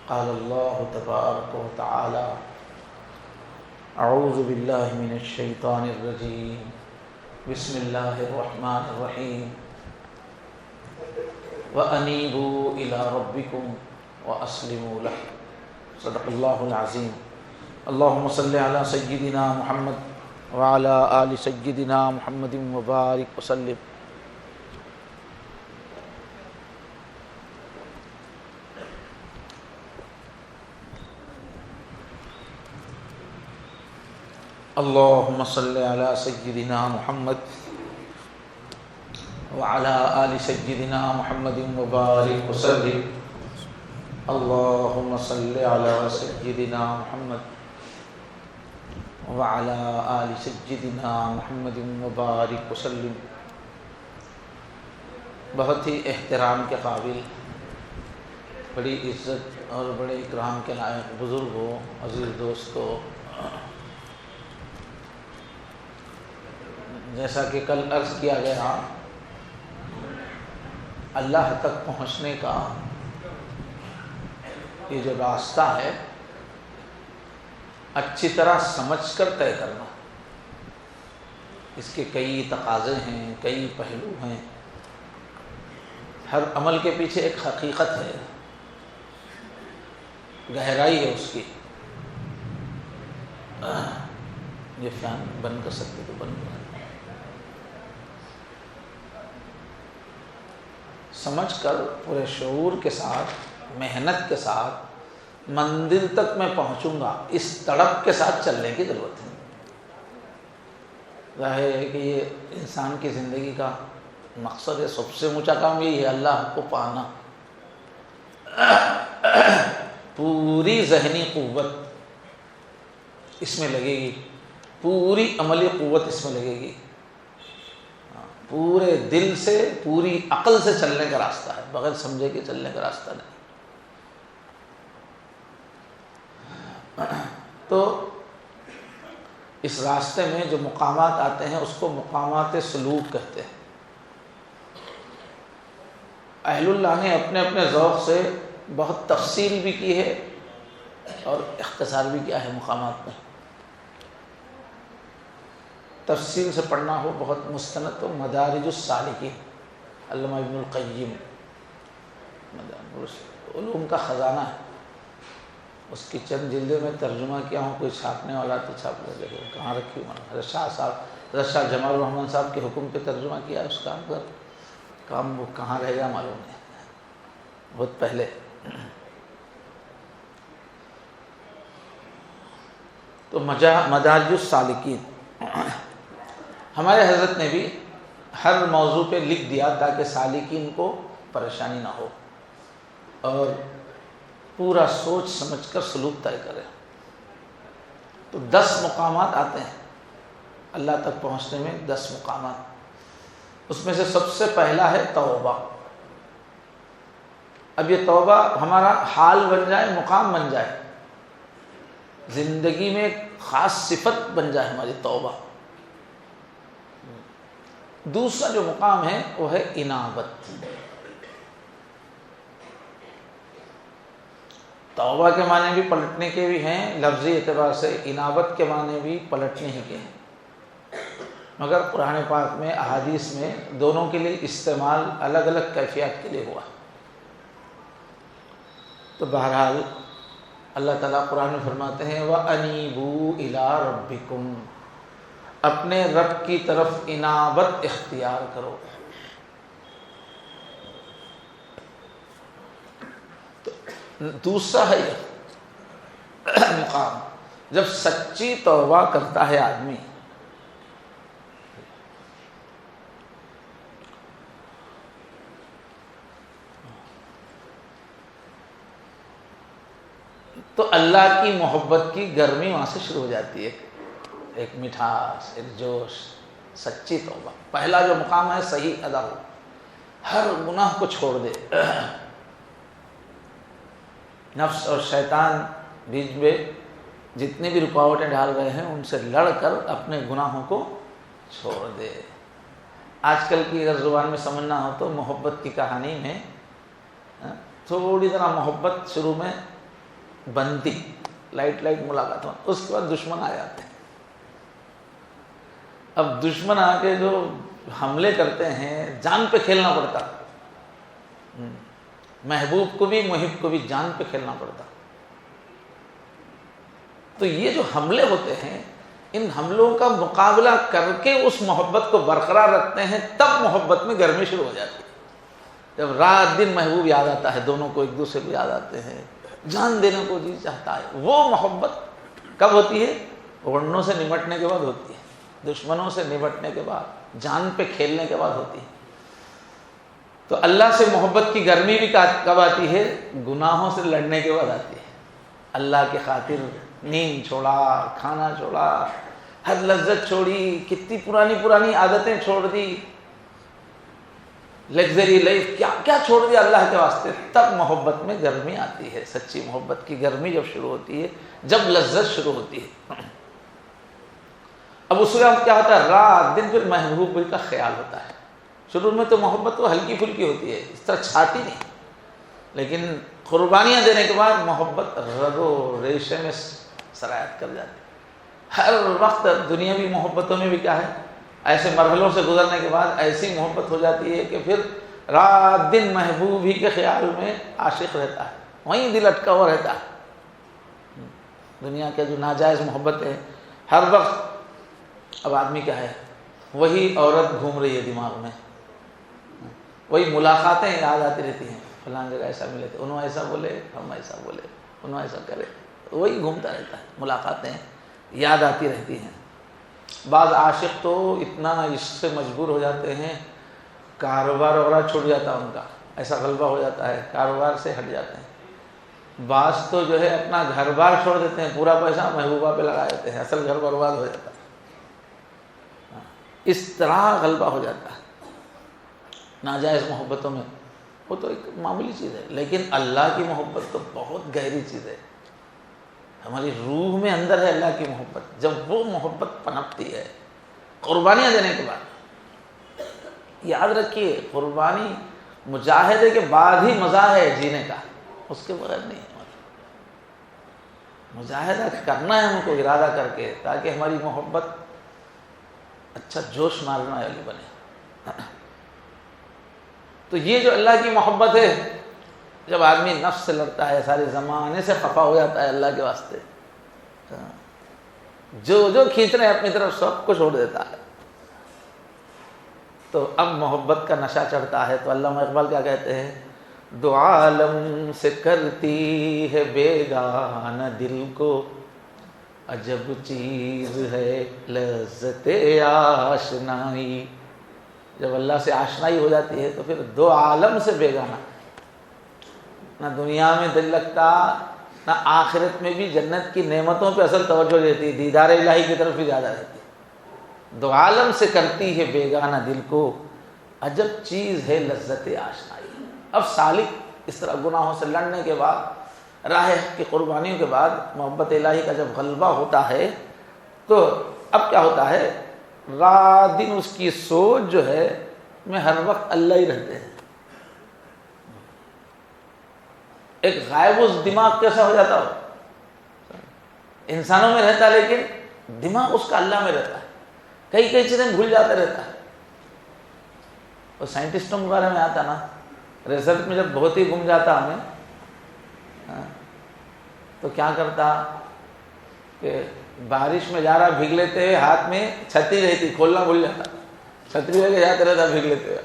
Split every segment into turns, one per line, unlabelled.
قال الله تبارك وتعالى أعوذ بالله من الشيطان الرجيم بسم الله الرحمن الرحيم وأنيبوا إلى ربكم وأسلموا له صدق الله العظيم اللهم صل على سيدنا محمد وعلى آل سيدنا محمد وبارك وسلم. اللهم صل على سيدنا محمد وعلى آل سيدنا محمد وبارك وسلم. اللهم صل على سيدنا محمد وعلى آل سيدنا محمد وبارك وسلم. بہت ہی احترام کے قابل، بڑی عزت اور بڑے اکرام کے لائق بزرگوں، عزیز دوستوں، جیسا کہ کل عرض کیا گیا، اللہ تک پہنچنے کا یہ جو راستہ ہے اچھی طرح سمجھ کر طے کرنا. اس کے کئی تقاضے ہیں، کئی پہلو ہیں. ہر عمل کے پیچھے ایک حقیقت ہے، گہرائی ہے اس کی. یہ فین بند کر سکتے تو بند کر، سمجھ کر پورے شعور کے ساتھ، محنت کے ساتھ منزل تک میں پہنچوں گا، اس تڑپ کے ساتھ چلنے کی ضرورت ہے. ظاہر ہے کہ یہ انسان کی زندگی کا مقصد ہے، سب سے اونچا کام یہی ہے، اللہ کو پانا. پوری ذہنی قوت اس میں لگے گی، پوری عملی قوت اس میں لگے گی، پورے دل سے، پوری عقل سے چلنے کا راستہ ہے، بغیر سمجھے کے چلنے کا راستہ نہیں. تو اس راستے میں جو مقامات آتے ہیں اس کو مقامات سلوک کہتے ہیں. اہل اللہ نے اپنے اپنے ذوق سے بہت تفصیل بھی کی ہے اور اختصار بھی کیا ہے مقامات میں. تفصیل سے پڑھنا ہو بہت مستند تو مدارج السالکین، علامہ ابن القیم، علوم کا خزانہ ہے. اس کی چند جلدیں میں ترجمہ کیا ہوں، کوئی چھاپنے والا تو چھاپ لے. دیکھو کہاں رکھی ہوں، حضرت شاہ صاحب، حضرت شاہ جمال الرحمن صاحب کے حکم پہ ترجمہ کیا ہے. اس کا کام وہ کہاں رہ گیا معلوم نہیں، بہت پہلے. تو مدارج السالکین ہمارے حضرت نے بھی ہر موضوع پہ لکھ دیا تاکہ سالکین کو پریشانی نہ ہو اور پورا سوچ سمجھ کر سلوک طے کرے. تو 10 مقامات آتے ہیں اللہ تک پہنچنے میں، 10 مقامات. اس میں سے سب سے پہلا ہے توبہ. اب یہ توبہ ہمارا حال بن جائے، مقام بن جائے، زندگی میں ایک خاص صفت بن جائے ہماری توبہ. دوسرا جو مقام ہے وہ ہے انابت. توبہ کے معنی بھی پلٹنے کے بھی ہیں لفظی اعتبار سے، انابت کے معنی بھی پلٹنے ہی کے ہیں، مگر قرآن پاک میں، احادیث میں دونوں کے لیے استعمال الگ الگ کیفیات کے لیے ہوا. تو بہرحال اللہ تعالیٰ قرآن میں فرماتے ہیں وَأَنِيبُوا إِلَىٰ رَبِّكُمْ، اپنے رب کی طرف انابت اختیار کرو. دوسرا ہے یہ مقام، جب سچی توبہ کرتا ہے آدمی تو اللہ کی محبت کی گرمی وہاں سے شروع ہو جاتی ہے. ایک مٹھاس، ایک جوش. سچی توبہ پہلا جو مقام ہے، صحیح ادا ہو، ہر گناہ کو چھوڑ دے. نفس اور شیطان بیچ میں جتنی بھی رکاوٹیں ڈال رہے ہیں ان سے لڑ کر اپنے گناہوں کو چھوڑ دے. آج کل کی اگر زبان میں سمجھنا ہو تو محبت کی کہانی میں تھوڑی ذرا محبت شروع میں بنتی، لائٹ ملاقات ہو، اس کے بعد دشمن آ جاتے ہیں۔ اب دشمن آ کے جو حملے کرتے ہیں جان پہ کھیلنا پڑتا، محبوب کو بھی محب کو بھی جان پہ کھیلنا پڑتا۔ تو یہ جو حملے ہوتے ہیں، ان حملوں کا مقابلہ کر کے اس محبت کو برقرار رکھتے ہیں، تب محبت میں گرمی شروع ہو جاتی ہے۔ جب رات دن محبوب یاد آتا ہے، دونوں کو ایک دوسرے کو یاد آتے ہیں، جان دینے کو جی چاہتا ہے، وہ محبت کب ہوتی ہے؟ غنوں سے نمٹنے کے بعد ہوتی ہے، دشمنوں سے نمٹنے کے بعد، جان پہ کھیلنے کے بعد ہوتی ہے۔ تو اللہ سے محبت کی گرمی بھی کب آتی ہے؟ گناہوں سے لڑنے کے بعد آتی ہے۔ اللہ کی خاطر نیند چھوڑا، کھانا چھوڑا، ہر لذت چھوڑی، کتنی پرانی عادتیں چھوڑ دی، لگژری لائف کیا کیا چھوڑ دیا اللہ کے واسطے، تب محبت میں گرمی آتی ہے۔ سچی محبت کی گرمی جب شروع ہوتی ہے، جب لذت شروع ہوتی ہے۔ اب اس وقت کیا ہوتا ہے؟ رات دن پھر محبوب کا خیال ہوتا ہے۔ شروع میں تو محبت تو ہلکی پھلکی ہوتی ہے، اس طرح چھاتی نہیں، لیکن قربانیاں دینے کے بعد محبت رگ و ریشے میں سرایت کر جاتی ہے۔ ہر وقت دنیاوی محبتوں میں بھی کیا ہے؟ ایسے مرحلوں سے گزرنے کے بعد ایسی محبت ہو جاتی ہے کہ پھر رات دن محبوب ہی کے خیال میں عاشق رہتا ہے، وہیں دل اٹکا ہوا رہتا ہے۔ دنیا کے جو ناجائز محبت ہے، ہر وقت اب آدمی کیا ہے؟ وہی عورت گھوم رہی ہے دماغ میں، وہی ملاقاتیں یاد آتی رہتی ہیں، فلاں جگہ ایسا ملے تھے، انہوں ایسا بولے، ہم ایسا بولے، انہوں ایسا کرے، وہی گھومتا رہتا ہے، ملاقاتیں یاد آتی رہتی ہیں۔ بعض عاشق تو اتنا عشق سے مجبور ہو جاتے ہیں، کاروبار وغیرہ چھوٹ جاتا ہے ان کا، ایسا غلبہ ہو جاتا ہے، کاروبار سے ہٹ جاتے ہیں۔ بعض تو جو ہے اپنا گھر بار چھوڑ دیتے ہیں، پورا پیسہ محبوبہ پہ لگا دیتے ہیں، اصل گھر برباد ہو جاتا ہے۔ اس طرح غلبہ ہو جاتا ہے ناجائز محبتوں میں۔ وہ تو ایک معمولی چیز ہے، لیکن اللہ کی محبت تو بہت گہری چیز ہے، ہماری روح میں اندر ہے اللہ کی محبت۔ جب وہ محبت پنپتی ہے قربانیاں دینے کے بعد، یاد رکھیے قربانی مجاہدے کے بعد ہی مزہ ہے جینے کا، اس کے بغیر نہیں ہے۔ مجاہدہ کرنا ہے ہم کو ارادہ کر کے، تاکہ ہماری محبت اچھا جوش مارنا والی بنے۔ تو یہ جو اللہ کی محبت ہے، جب آدمی نفس سے لڑتا ہے، سارے زمانے سے خفا ہو جاتا ہے اللہ کے واسطے، جو کھینچنے اپنی طرف سب کو چھوڑ دیتا ہے، تو اب محبت کا نشہ چڑھتا ہے۔ تو علامہ اقبال کیا کہتے ہیں؟ دو عالم سے کرتی ہے بیگانہ دل کو، عجب چیز ہے لذت آشنائی۔ جب اللہ سے آشنائی ہو جاتی ہے تو پھر دو عالم سے بیگانہ، نہ دنیا میں دل لگتا، نہ آخرت میں بھی جنت کی نعمتوں پہ اصل توجہ دیتی ہے، دیدار الہی کی طرف بھی زیادہ رہتی ہے۔ دو عالم سے کرتی ہے بیگانہ دل کو، عجب چیز ہے لذت آشنائی۔ اب سالک اس طرح گناہوں سے لڑنے کے بعد، راہ کی قربانیوں کے بعد، محبت الہی کا جب غلبہ ہوتا ہے، تو اب کیا ہوتا ہے؟ رات دن اس کی سوچ جو ہے میں ہر وقت اللہ ہی رہتے ہیں۔ ایک غائب اس دماغ کیسا ہو جاتا ہو؟ انسانوں میں رہتا لیکن دماغ اس کا اللہ میں رہتا ہے، کئی چیزیں بھول جاتا رہتا ہے۔ اور سائنٹسٹوں کے بارے میں آتا نا، ریسرچ میں جب بہت ہی گم جاتا ہمیں، تو کیا کرتا کہ بارش میں جا رہا، بھیگ لیتے ہوئے ہاتھ میں چھتری رہتی، کھولنا بھول جاتا، چھتری لے کے جاتا رہتا بھیگ لیتے ہوئے۔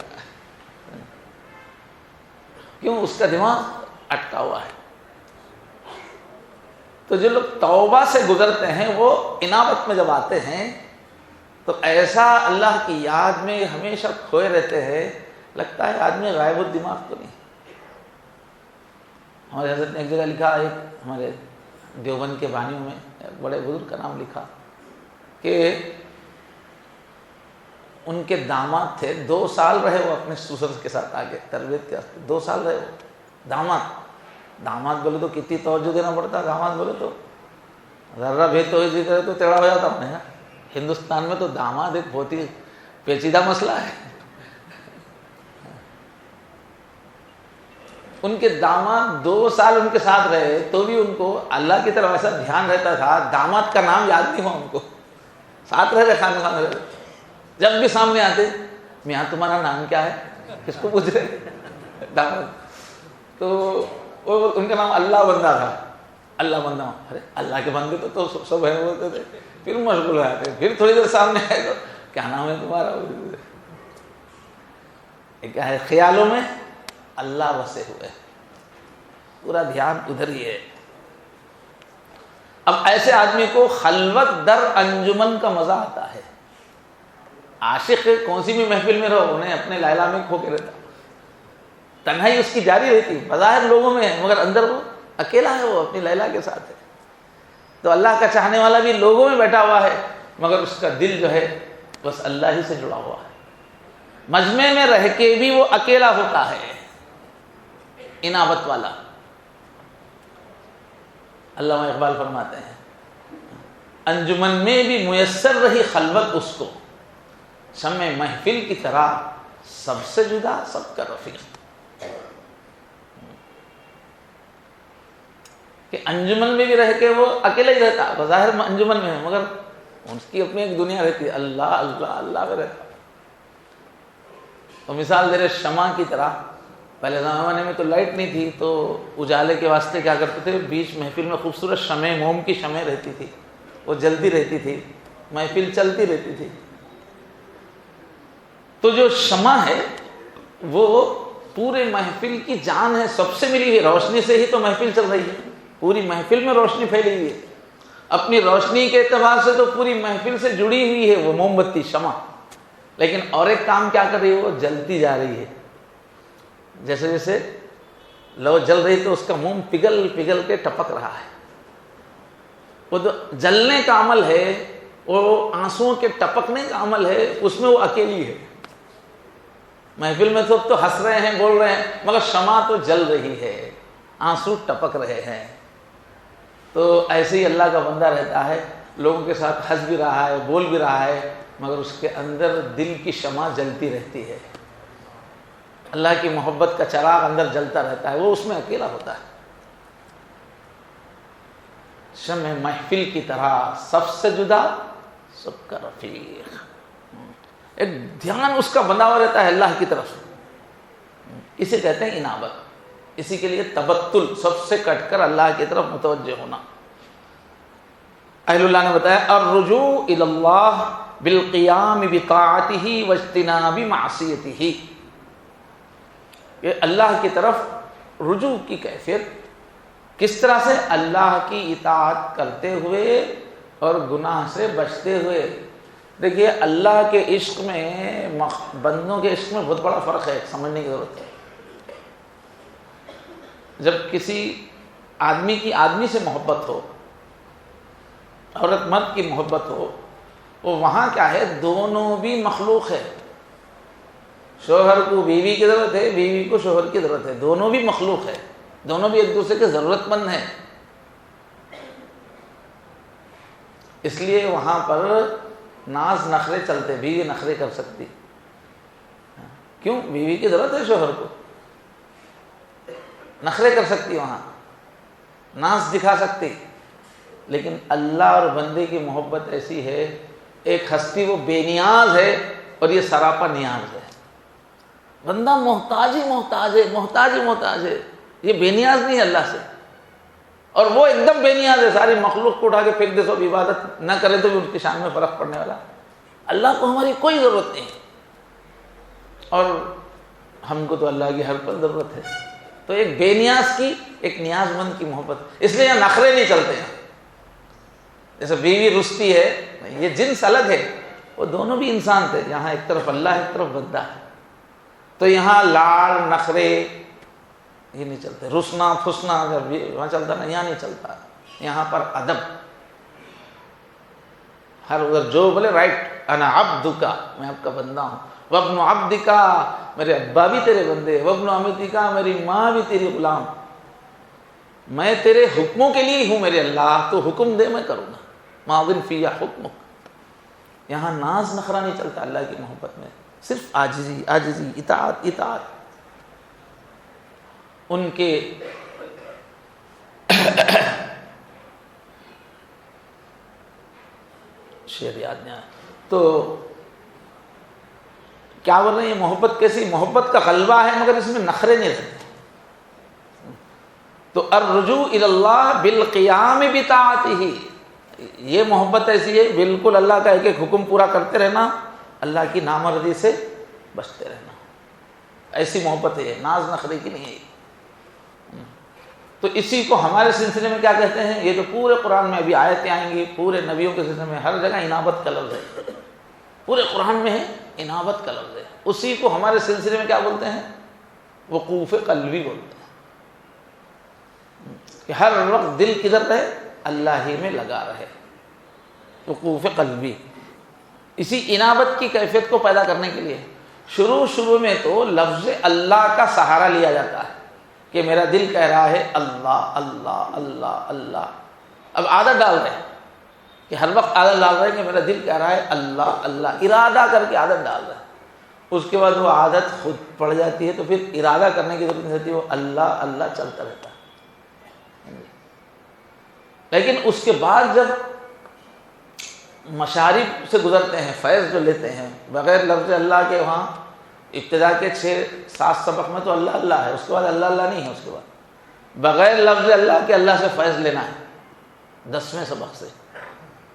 کیوں؟ اس کا دماغ اٹکا ہوا ہے۔ تو جو لوگ توبہ سے گزرتے ہیں، وہ انابت میں جب آتے ہیں تو ایسا اللہ کی یاد میں ہمیشہ کھوئے رہتے ہیں، لگتا ہے آدمی غائب الدماغ تو نہیں۔ ہمارے حضرت نے ایک جگہ لکھا، ایک ہمارے دیوبند کے بانیوں میں ایک بڑے بزرگ کا نام لکھا کہ ان کے داماد تھے، 2 سال رہے وہ اپنے سسر کے ساتھ آگے تربیت کے واسطے، 2 سال رہے وہ داماد بولے تو کتنی توجہ دینا پڑتا، داماد بولے تو ذرہ بھی تو ٹیڑھا ہو جاتا ہوں نے۔ ہندوستان میں تو داماد ایک بہت ہی پیچیدہ مسئلہ ہے۔ ان کے داماد 2 سال ان کے ساتھ رہے تو بھی ان کو اللہ کی طرف ایسا دھیان رہتا تھا، داماد کا نام یاد نہیں ہوا ان کو، ساتھ رہ رہے خاندان میں رہے، جب بھی سامنے آتے میاں تمہارا نام کیا ہے، کس کو پوچھ رہے داماد، تو ان کا نام اللہ بندہ تھا، اللہ بندہ، ارے اللہ کے بندے تو سب ہے بولتے تھے، پھر مشغول ہو جاتے، پھر تھوڑی دیر سامنے آئے تو کیا نام ہے تمہارا، کیا ہے، خیالوں میں اللہ بسے ہوئے، پورا دھیان ادھر ہی ہے۔ اب ایسے آدمی کو خلوت در انجمن کا مزہ آتا ہے، عاشق کون سی بھی محفل میں رہو انہیں اپنے لیلا میں کھو کے رہتا، تنہائی اس کی جاری رہتی، بظاہر لوگوں میں ہے مگر اندر وہ اکیلا ہے، وہ اپنی لیلا کے ساتھ ہے۔ تو اللہ کا چاہنے والا بھی لوگوں میں بیٹھا ہوا ہے مگر اس کا دل جو ہے بس اللہ ہی سے جڑا ہوا ہے، مجمع میں رہ کے بھی وہ اکیلا ہوتا ہے، انابت والا۔ علامہ اقبال فرماتے ہیں انجمن میں بھی میسر رہی خلوت اس کو، شمع محفل کی طرح سب سے جدا سب کا رفیق، کہ انجمن میں بھی رہ کے وہ اکیلا ہی رہتا، بظاہر انجمن میں ہے مگر اس کی اپنی ایک دنیا رہتی ہے، اللہ اللہ اللہ میں رہتا۔ تو مثال دے رہے شمع کی طرح، پہلے زمانے میں تو لائٹ نہیں تھی تو اجالے کے واسطے کیا کرتے تھے، بیچ محفل میں خوبصورت شمع، موم کی شمع رہتی تھی، وہ جلتی رہتی تھی، محفل چلتی رہتی تھی۔ تو جو شمع ہے وہ پورے محفل کی جان ہے، سب سے ملی ہوئی روشنی سے ہی تو محفل چل رہی ہے، پوری محفل میں روشنی پھیلی ہوئی ہے، اپنی روشنی کے اعتبار سے تو پوری محفل سے جڑی ہوئی ہے وہ موم بتی شمع، لیکن اور ایک کام کیا کر رہی ہے، وہ جلتی جا رہی ہے، جیسے جیسے لو جل رہی تو اس کا موم پگھل پگھل کے ٹپک رہا ہے، وہ تو جلنے کا عمل ہے، وہ آنسوؤں کے ٹپکنے کا عمل ہے، اس میں وہ اکیلی ہے۔ محفل میں سب تو ہنس رہے ہیں بول رہے ہیں مگر شمع تو جل رہی ہے، آنسو ٹپک رہے ہیں۔ تو ایسے ہی اللہ کا بندہ رہتا ہے، لوگوں کے ساتھ ہنس بھی رہا ہے، بول بھی رہا ہے مگر اس کے اندر دل کی شمع جلتی رہتی ہے، اللہ کی محبت کا چراغ اندر جلتا رہتا ہے، وہ اس میں اکیلا ہوتا ہے۔ شمع محفل کی طرح سب سے جدا سب کا رفیق، ایک دھیان اس کا بندہ ہوا رہتا ہے اللہ کی طرف، اسے کہتے ہیں انابت، اسی کے لیے تبتل، سب سے کٹ کر اللہ کی طرف متوجہ ہونا۔ اہل اللہ نے بتایا الرجوع الی اللہ بالقیام بطاعتہ واجتناب معصیتہ، کہ اللہ کی طرف رجوع کی کیفیت کس طرح سے، اللہ کی اطاعت کرتے ہوئے اور گناہ سے بچتے ہوئے۔ دیکھیے اللہ کے عشق میں، بندوں کے عشق میں بہت بڑا فرق ہے، سمجھنے کی ضرورت ہے۔ جب کسی آدمی کی آدمی سے محبت ہو، عورت مرد کی محبت ہو، وہ وہاں کیا ہے، دونوں بھی مخلوق ہے، شوہر کو بیوی کی ضرورت ہے، بیوی کو شوہر کی ضرورت ہے، دونوں بھی مخلوق ہے، دونوں بھی ایک دوسرے کے ضرورت مند ہیں، اس لیے وہاں پر ناز نخرے چلتے، بیوی نخرے کر سکتی، کیوں، بیوی کی ضرورت ہے شوہر کو، نخرے کر سکتی، وہاں ناز دکھا سکتی، لیکن اللہ اور بندے کی محبت ایسی ہے، ایک ہستی وہ بے نیاز ہے اور یہ سراپا نیاز ہے، بندہ محتاج ہی محتاج ہے، محتاج ہی محتاج ہے، یہ بے نیاز نہیں ہے اللہ سے، اور وہ ایک دم بے نیاز ہے، ساری مخلوق کو اٹھا کے پھینک دے، سب عبادت نہ کرے تو بھی ان کی شان میں فرق پڑنے والا، اللہ کو ہماری کوئی ضرورت نہیں، اور ہم کو تو اللہ کی ہر پل ضرورت ہے۔ تو ایک بے نیاز کی، ایک نیاز مند کی محبت، اس لیے یہاں نخرے نہیں چلتے ہیں، جیسے بیوی رستی ہے، یہ جنس الگ ہے، وہ دونوں بھی انسان تھے، یہاں ایک طرف اللہ ہے، ایک طرف بندہ ہے، تو یہاں لاڑ نخرے یہ نہیں چلتے، رسنا پھسنا اگر وہاں چلتا نا، یہاں نہیں چلتا، یہاں پر ادب، ہر ادھر جو بولے رائٹ، انا عبدک، میں آپ کا بندہ ہوں، وابن عبدک، میرے ابا بھی تیرے بندے، وابن امتک، میری ماں بھی تیری غلام، میں تیرے حکموں کے لیے ہوں میرے اللہ، تو حکم دے میں کروں گا، ماضٍ فی حکمک۔ یہاں ناز نخرا نہیں چلتا اللہ کی محبت میں، صرف عاجزی عاجزی، اطاعت اطاعت۔ ان کے شعر یاد نہیں آیا تو کیا بول رہے ہیں، یہ محبت کیسی، محبت کا غلبہ ہے مگر اس میں نخرے نہیں رہتے. تو الرجوع الی اللہ بالقیام بطاعتہ، یہ محبت ایسی ہے بالکل اللہ کا ایک ایک حکم پورا کرتے رہنا، اللہ کی نامردی سے بچتے رہنا. ایسی محبت ہے، ناز نخرے کی نہیں ہے. تو اسی کو ہمارے سلسلے میں کیا کہتے ہیں، یہ جو پورے قرآن میں ابھی آیتیں آئیں گی، پورے نبیوں کے سلسلے میں ہر جگہ انابت کا لفظ ہے، پورے قرآن میں ہے انابت کا لفظ ہے. اسی کو ہمارے سلسلے میں کیا بولتے ہیں، وقوف قلبی بولتے ہیں، کہ ہر وقت دل کدھر رہے، اللہ ہی میں لگا رہے. وقوف قلبی اسی انابت کی کیفیت کو پیدا کرنے کے لیے شروع میں تو لفظ اللہ کا سہارا لیا جاتا ہے کہ میرا دل کہہ رہا ہے اللہ اللہ اللہ اللہ. اب عادت ڈال رہے ہیں کہ ہر وقت عادت ڈال رہے ہیں کہ میرا دل کہہ رہا ہے اللہ اللہ، ارادہ کر کے عادت ڈال رہے ہیں. اس کے بعد وہ عادت خود پڑ جاتی ہے تو پھر ارادہ کرنے کی ضرورت نہیں ہوتی، وہ اللہ اللہ چلتا رہتا ہے. لیکن اس کے بعد جب مشارب سے گزرتے ہیں، فیض جو لیتے ہیں بغیر لفظ اللہ کے، وہاں ابتدا کے 6-7 سبق میں تو اللہ اللہ ہے، اس کے بعد اللہ اللہ نہیں ہے. اس کے بعد بغیر لفظ اللہ کے اللہ سے فیض لینا ہے 10ویں سبق سے.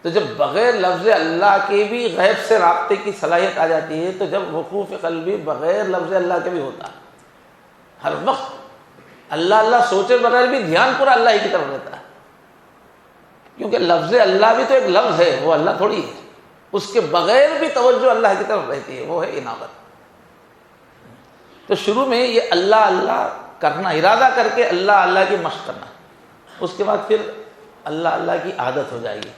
تو جب بغیر لفظ اللہ کے بھی غیب سے رابطے کی صلاحیت آ جاتی ہے، تو جب وقوف قلبی بغیر لفظ اللہ کے بھی ہوتا ہے. ہر وقت اللہ اللہ سوچے بغیر بھی دھیان پورا اللہ ہی کی طرف رہتا ہے، کیونکہ لفظ اللہ بھی تو ایک لفظ ہے، وہ اللہ تھوڑی ہے. اس کے بغیر بھی توجہ اللہ کی طرف رہتی ہے، وہ ہے انابت. تو شروع میں یہ اللہ اللہ کرنا، ارادہ کر کے اللہ اللہ کی مشق کرنا، اس کے بعد پھر اللہ اللہ کی عادت ہو جائے گی،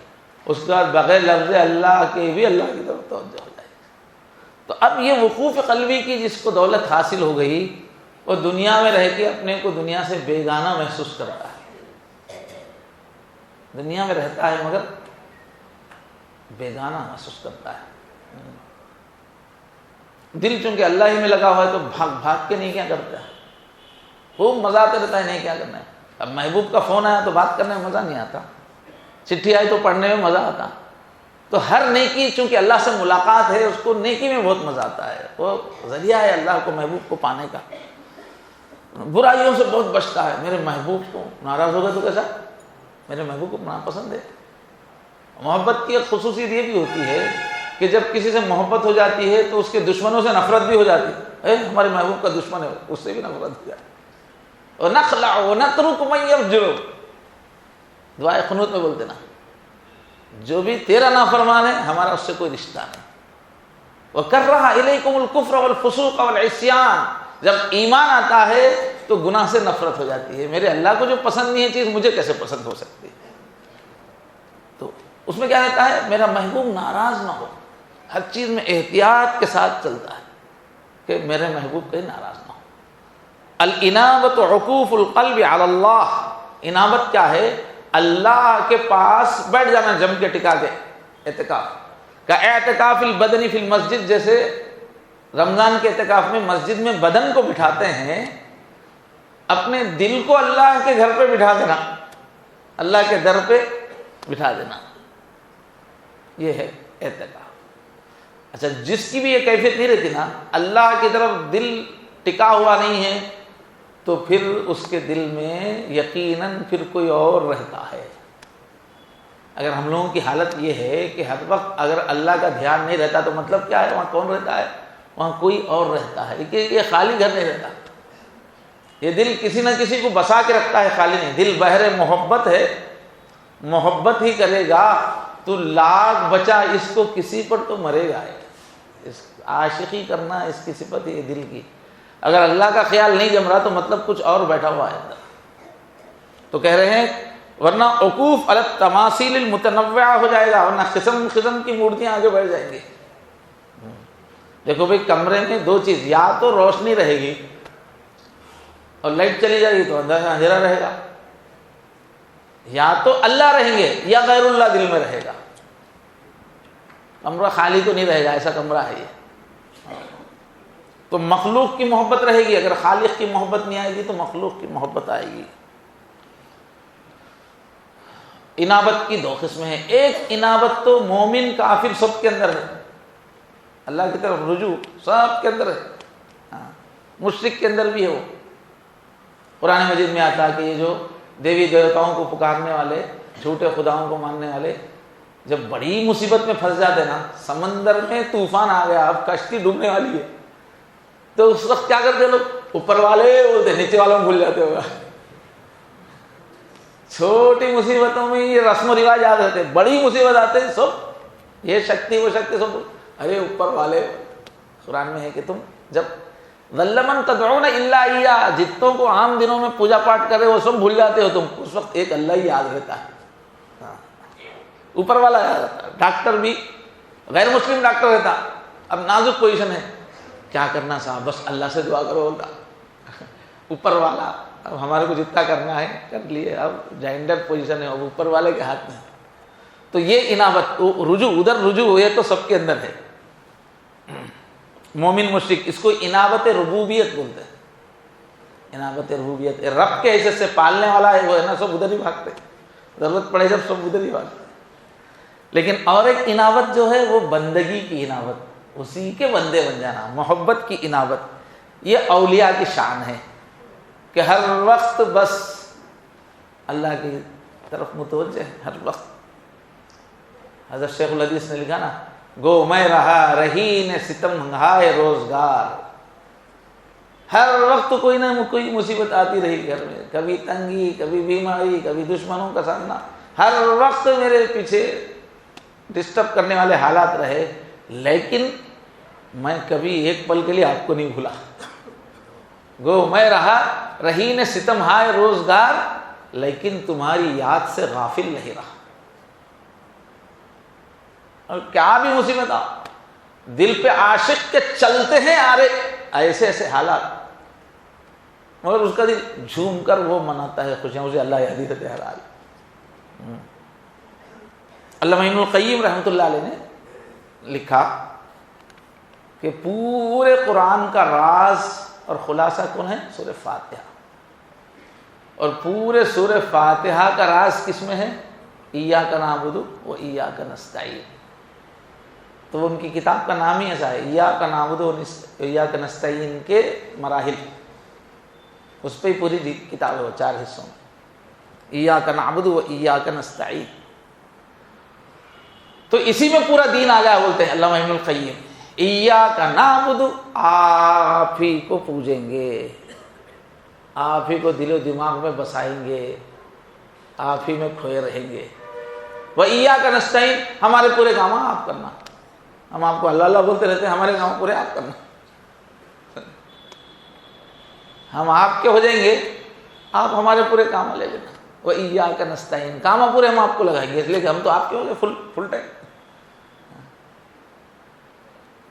اس کے بعد بغیر لفظ اللہ کے بھی اللہ کی طرف توجہ ہو جائے گی. تو اب یہ وقوف قلبی کی جس کو دولت حاصل ہو گئی، وہ دنیا میں رہ کے اپنے کو دنیا سے بیگانہ محسوس کرتا ہے. دنیا میں رہتا ہے مگر بیگانہ محسوس کرتا ہے. دل چونکہ اللہ ہی میں لگا ہوا ہے تو بھاگ بھاگ کے نہیں کیا کرتا ہے، خوب مزہ آتا رہتا ہے، نہیں کیا کرنا ہے. اب محبوب کا فون آیا تو بات کرنے میں مزہ نہیں آتا، چٹھی آئی تو پڑھنے میں مزہ آتا. تو ہر نیکی چونکہ اللہ سے ملاقات ہے، اس کو نیکی میں بہت مزہ آتا ہے، وہ ذریعہ ہے اللہ کو محبوب کو پانے کا. برائیوں سے بہت بچتا ہے. میرے محبوب کو ناراض ہوگا تو کیسا، میرے محبوب کو ناپسند ہے. محبت کی ایک خصوصیت یہ بھی ہوتی ہے کہ جب کسی سے محبت ہو جاتی ہے تو اس کے دشمنوں سے نفرت بھی ہو جاتی ہے. ہمارے محبوب کا دشمن ہے، اس سے بھی نفرت ہو جاتی ہے. وَنَخْلَعُ وَنَتْرُكُ مَن يَفْجُرُ، دعائے قنوت میں بولتے نا، جو بھی تیرا نافرمان ہے ہمارا اس سے کوئی رشتہ نہیں. وَكَرَّهَ إِلَيْكُمُ الْكُفْرَ وَالْفُسُوقَ وَالْعِصْيَانَ، جب ایمان آتا ہے تو گناہ سے نفرت ہو جاتی ہے. میرے اللہ کو جو پسند نہیں ہے چیز، مجھے کیسے پسند ہو سکتی ہے. تو اس میں کیا رہتا ہے، میرا محبوب ناراض نہ ہو. ہر چیز میں احتیاط کے ساتھ چلتا ہے کہ میرے محبوب کہیں ناراض نہ ہو. الانابت عکوف القلب علی اللہ، انابت کیا ہے، اللہ کے پاس بیٹھ جانا جم کے ٹکا کے. اعتکاف کا اعتکاف البدن فی المسجد، جیسے رمضان کے اعتکاف میں مسجد میں بدن کو بٹھاتے ہیں، اپنے دل کو اللہ کے گھر پہ بٹھا دینا، اللہ کے در پہ بٹھا دینا، یہ ہے اعتکاف. اچھا، جس کی بھی یہ کیفیت نہیں رہتی نا، اللہ کی طرف دل ٹکا ہوا نہیں ہے، تو پھر اس کے دل میں یقیناً پھر کوئی اور رہتا ہے. اگر ہم لوگوں کی حالت یہ ہے کہ ہر وقت اگر اللہ کا دھیان نہیں رہتا تو مطلب کیا ہے، وہاں کون رہتا ہے، وہاں کوئی اور رہتا ہے. یہ خالی گھر نہیں رہتا، یہ دل کسی نہ کسی کو بسا کے رکھتا ہے، خالی نہیں. دل بحر محبت ہے، محبت ہی کرے گا تو لاکھ بچا، اس کو کسی پر تو مرے گا. اس عاشقی کرنا اس کی صفت ہے دل کی. اگر اللہ کا خیال نہیں جم رہا تو مطلب کچھ اور بیٹھا ہوا ہے اندر. تو کہہ رہے ہیں ورنہ عکوف علی التماثیل المتنوعہ ہو جائے گا، ورنہ قسم قسم کی مورتیاں آگے بڑھ جائیں گی. دیکھو بھئی، کمرے میں دو چیز، یا تو روشنی رہے گی اور لائٹ چلی جائے گی تو اندھیرا رہے گا، یا تو اللہ رہیں گے یا غیر اللہ دل میں رہے گا. کمرہ خالی تو نہیں رہے گا، ایسا کمرہ ہے یہ. تو مخلوق کی محبت رہے گی، اگر خالق کی محبت نہیں آئے گی تو مخلوق کی محبت آئے گی۔ انابت کی دو قسمیں ہیں، ایک انابت تو مومن کافر سب کے اندر ہے، اللہ کی طرف رجوع سب کے اندر ہے، مشرک کے اندر بھی ہے۔ وہ قرآن مجید میں آتا ہے کہ یہ جو دیوی دیوتاؤں کو پکارنے والے، جھوٹے خداؤں کو ماننے والے، جب بڑی مصیبت میں پھنس جاتے نا، سمندر میں طوفان آ گیا، اب کشتی ڈوبنے والی ہے، تو اس وقت کیا کرتے لوگ؟ اوپر والے بولتے، نیچے والوں کو بھول جاتے ہوگا۔ چھوٹی مصیبتوں میں یہ رسم و رواج یاد رہتے، بڑی مصیبت آتے سب یہ شکتی وہ شکتی سب، ارے اوپر والے۔ قرآن میں ہے کہ تم جب وَلَّمَن تَدْعُونَ إِلَّا إِيَّاهُ، جتوں کو عام دنوں میں پوجا پاٹ کر رہے وہ سب بھول جاتے ہو تم، اس وقت ایک اللہ ہی یاد رہتا ہے، اوپر والا یاد رہتا ہے۔ ڈاکٹر بھی غیر مسلم ڈاکٹر رہتا، اب نازک پوزیشن ہے، کیا کرنا صاحب، بس اللہ سے دعا کرو ہوتا، اوپر والا اب ہمارے کو جتنا کرنا ہے کر لیے، اب جائنڈر پوزیشن ہے، اب اوپر والے کے ہاتھ میں۔ تو یہ انابت، رجوع ادھر رجوع ہوئے تو سب کے اندر ہے، مومن مشرک، اس کو انابت ربوبیت بولتے ہیں۔ انابت ربوبیت، رب کے حیثیت سے پالنے والا ہے وہ ہے نا، سب ادھر ہی بھاگتے، ضرورت پڑے جب سب ادھر ہی بھاگتے۔ لیکن اور ایک انابت جو ہے وہ بندگی کی انابت، اسی کے بندے بن جانا، محبت کی انابت، یہ اولیاء کی شان ہے کہ ہر وقت بس اللہ کی طرف متوجہ ہے، ہر وقت۔ حضرت شیخ الحدیث نے لکھا نا، گو میں رہا رہین ستم ہائے روزگار، ہر وقت کوئی نہ کوئی مصیبت آتی رہی گھر میں، کبھی تنگی، کبھی بیماری، کبھی دشمنوں کا سامنا، ہر وقت میرے پیچھے ڈسٹرب کرنے والے حالات رہے، لیکن میں کبھی ایک پل کے لیے آپ کو نہیں بھولا۔ گو میں رہا رہین ستم ہائے روزگار، لیکن تمہاری یاد سے غافل نہیں رہا۔ اور کیا بھی مصیبت آ، دل پہ عاشق کے چلتے ہیں آرے ایسے ایسے حالات، مگر اس کا دل جھوم کر وہ مناتا ہے خوشیاں، اسے اللہ یاد ہی رہتے ہر حال۔ علامہ ابن القیم رحمۃ اللہ علیہ نے لکھا کہ پورے قرآن کا راز اور خلاصہ کون ہے؟ سورہ فاتحہ، اور پورے سورہ فاتحہ کا راز کس میں ہے؟ ایاک نعبد و ایاک نستعین۔ تو ان کی کتاب کا نام ہی ایسا ہے، ایاک نعبد و ایاک نستعین کے مراحل، اس پہ ہی پوری کتاب ہے، 4 حصوں میں، ایاک نعبد و ایاک نستعین۔ تو اسی میں پورا دین آ گیا، بولتے ہیں علامہ ابن القیم، ایاک نعبد، آپ ہی کو پوجیں گے، آپ ہی کو دل و دماغ میں بسائیں گے، آپ ہی میں کھوئے رہیں گے، وَإِيَّاكَ نَسْتَعِينُ، ہمارے پورے کام آپ کرنا، ہم آپ کو اللہ اللہ بولتے رہتے ہیں، ہمارے کام پورے آپ کرنا، ہم آپ کے ہو جائیں گے، آپ ہمارے پورے کام لے لینا، وَإِيَّاكَ نَسْتَعِينُ، کام پورے ہم آپ کو لگائیں گے، اس لیے کہ ہم تو آپ کے ہو گئے فل ٹائم۔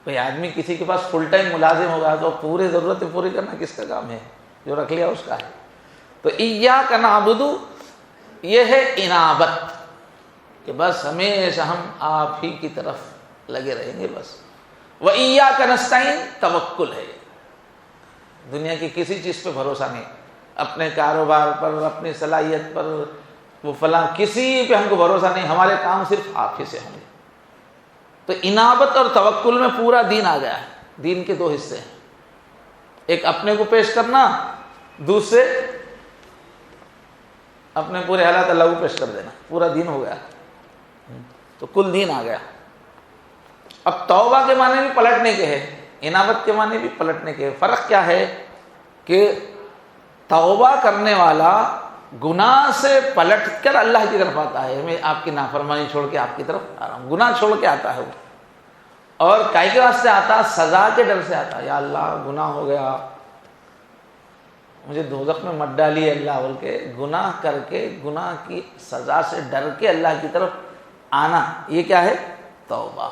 کوئی آدمی کسی کے پاس فل ٹائم ملازم ہوگا تو پورے ضرورتیں پوری کرنا کس کا کام ہے؟ جو رکھ لیا اس کا ہے۔ تو ایاک نعبد، یہ ہے انابت، کہ بس ہمیشہ ہم آپ ہی کی طرف لگے رہیں گے بس۔ وَإِيَّاكَ نَسْتَعِينُ، توکل ہے، دنیا کی کسی چیز پہ بھروسہ نہیں، اپنے کاروبار پر، اپنی صلاحیت پر، وہ فلاں، کسی پہ ہم کو بھروسہ نہیں، ہمارے کام صرف آپ ہی سے ہوں گے۔ تو انابت اور توکل میں پورا دین آ گیا ہے۔ دین کے 2 حصے ہیں، ایک اپنے کو پیش کرنا، دوسرے اپنے پورے حالات اللہ کو پیش کر دینا، پورا دین ہو گیا، تو کل دین آ گیا۔ اب توبہ کے معنی بھی پلٹنے کے ہیں، انابت کے معنی بھی پلٹنے کے ہیں۔ فرق کیا ہے کہ توبہ کرنے والا گناہ سے پلٹ کر اللہ کی طرف آتا ہے، میں آپ کی نافرمانی چھوڑ کے آپ کی طرف آ رہا ہوں، گناہ چھوڑ کے آتا ہے وہ، اور کائی کے واسطے آتا؟ سزا کے ڈر سے آتا، یا اللہ گناہ ہو گیا، مجھے دوزخ میں مت ڈالیے اللہ بول کے، گناہ کر کے، گناہ کی سزا سے ڈر کے اللہ کی طرف آنا، یہ کیا ہے؟ توبہ۔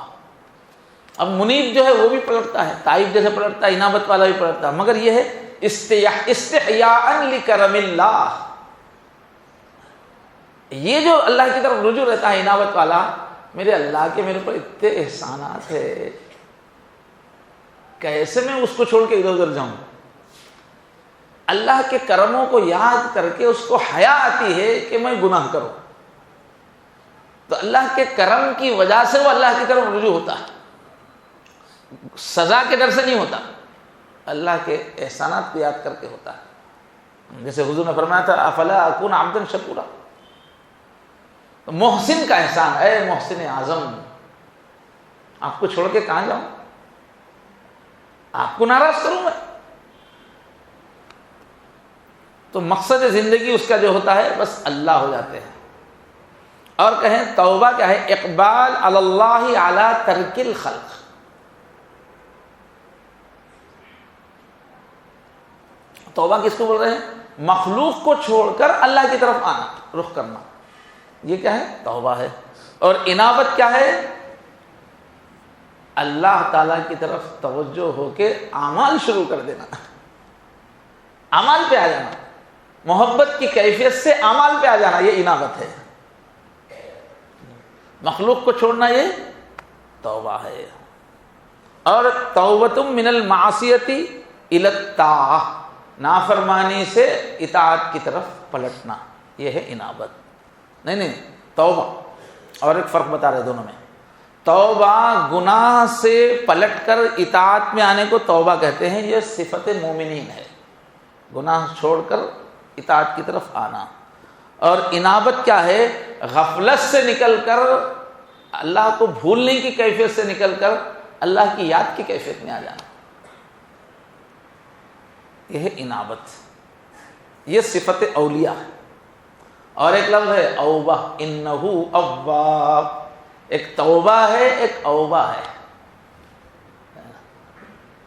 اب منیب جو ہے وہ بھی پلٹتا ہے، تائب جیسے پلٹتا ہے، انابت والا بھی پلٹتا ہے، مگر یہ ہے استحیاء لکرم اللہ، یہ جو اللہ کی طرف رجوع رہتا ہے انابت والا، میرے اللہ کے میرے پر اتنے احسانات ہے، کیسے میں اس کو چھوڑ کے ادھر ادھر جاؤں؟ اللہ کے کرموں کو یاد کر کے اس کو حیا آتی ہے کہ میں گناہ کروں، تو اللہ کے کرم کی وجہ سے وہ اللہ کی طرف رجوع ہوتا ہے، سزا کے ڈر سے نہیں ہوتا، اللہ کے احسانات کو یاد کر کے ہوتا ہے۔ جیسے حضور نے فرمایا تھا افلا اکون عبدا شکورا، محسن کا احسان، اے محسن اعظم آپ کو چھوڑ کے کہاں جاؤں، آپ کو ناراض کروں میں؟ تو مقصد زندگی اس کا جو ہوتا ہے بس اللہ ہو جاتے ہیں۔ اور کہیں توبہ کیا ہے؟ اقبال علی اللہ علی ترک الخلق، توبہ کس کو بول رہے ہیں؟ مخلوق کو چھوڑ کر اللہ کی طرف آنا، رخ کرنا، یہ کیا ہے؟ توبہ ہے۔ اور انابت کیا ہے؟ اللہ تعالیٰ کی طرف توجہ ہو کے اعمال شروع کر دینا، اعمال پہ آ جانا، محبت کی کیفیت سے اعمال پہ آ جانا، یہ انابت ہے۔ مخلوق کو چھوڑنا یہ توبہ ہے۔ اور توبۃ من المعصیۃ الی الطاعہ، نافرمانی سے اطاعت کی طرف پلٹنا، یہ ہے انابت۔ نہیں توبہ، اور ایک فرق بتا رہے دونوں میں۔ توبہ گناہ سے پلٹ کر اطاعت میں آنے کو توبہ کہتے ہیں، یہ صفت مومنین ہے، گناہ چھوڑ کر اطاعت کی طرف آنا۔ اور انابت کیا ہے؟ غفلت سے نکل کر، اللہ کو بھولنے کی کیفیت سے نکل کر اللہ کی یاد کی کیفیت میں آ جانا، یہ ہے انابت، یہ صفت اولیاء ہے۔ اور ایک لفظ ہے اوبہ، انہ اواب، ایک توبہ ہے ایک اوبہ ہے۔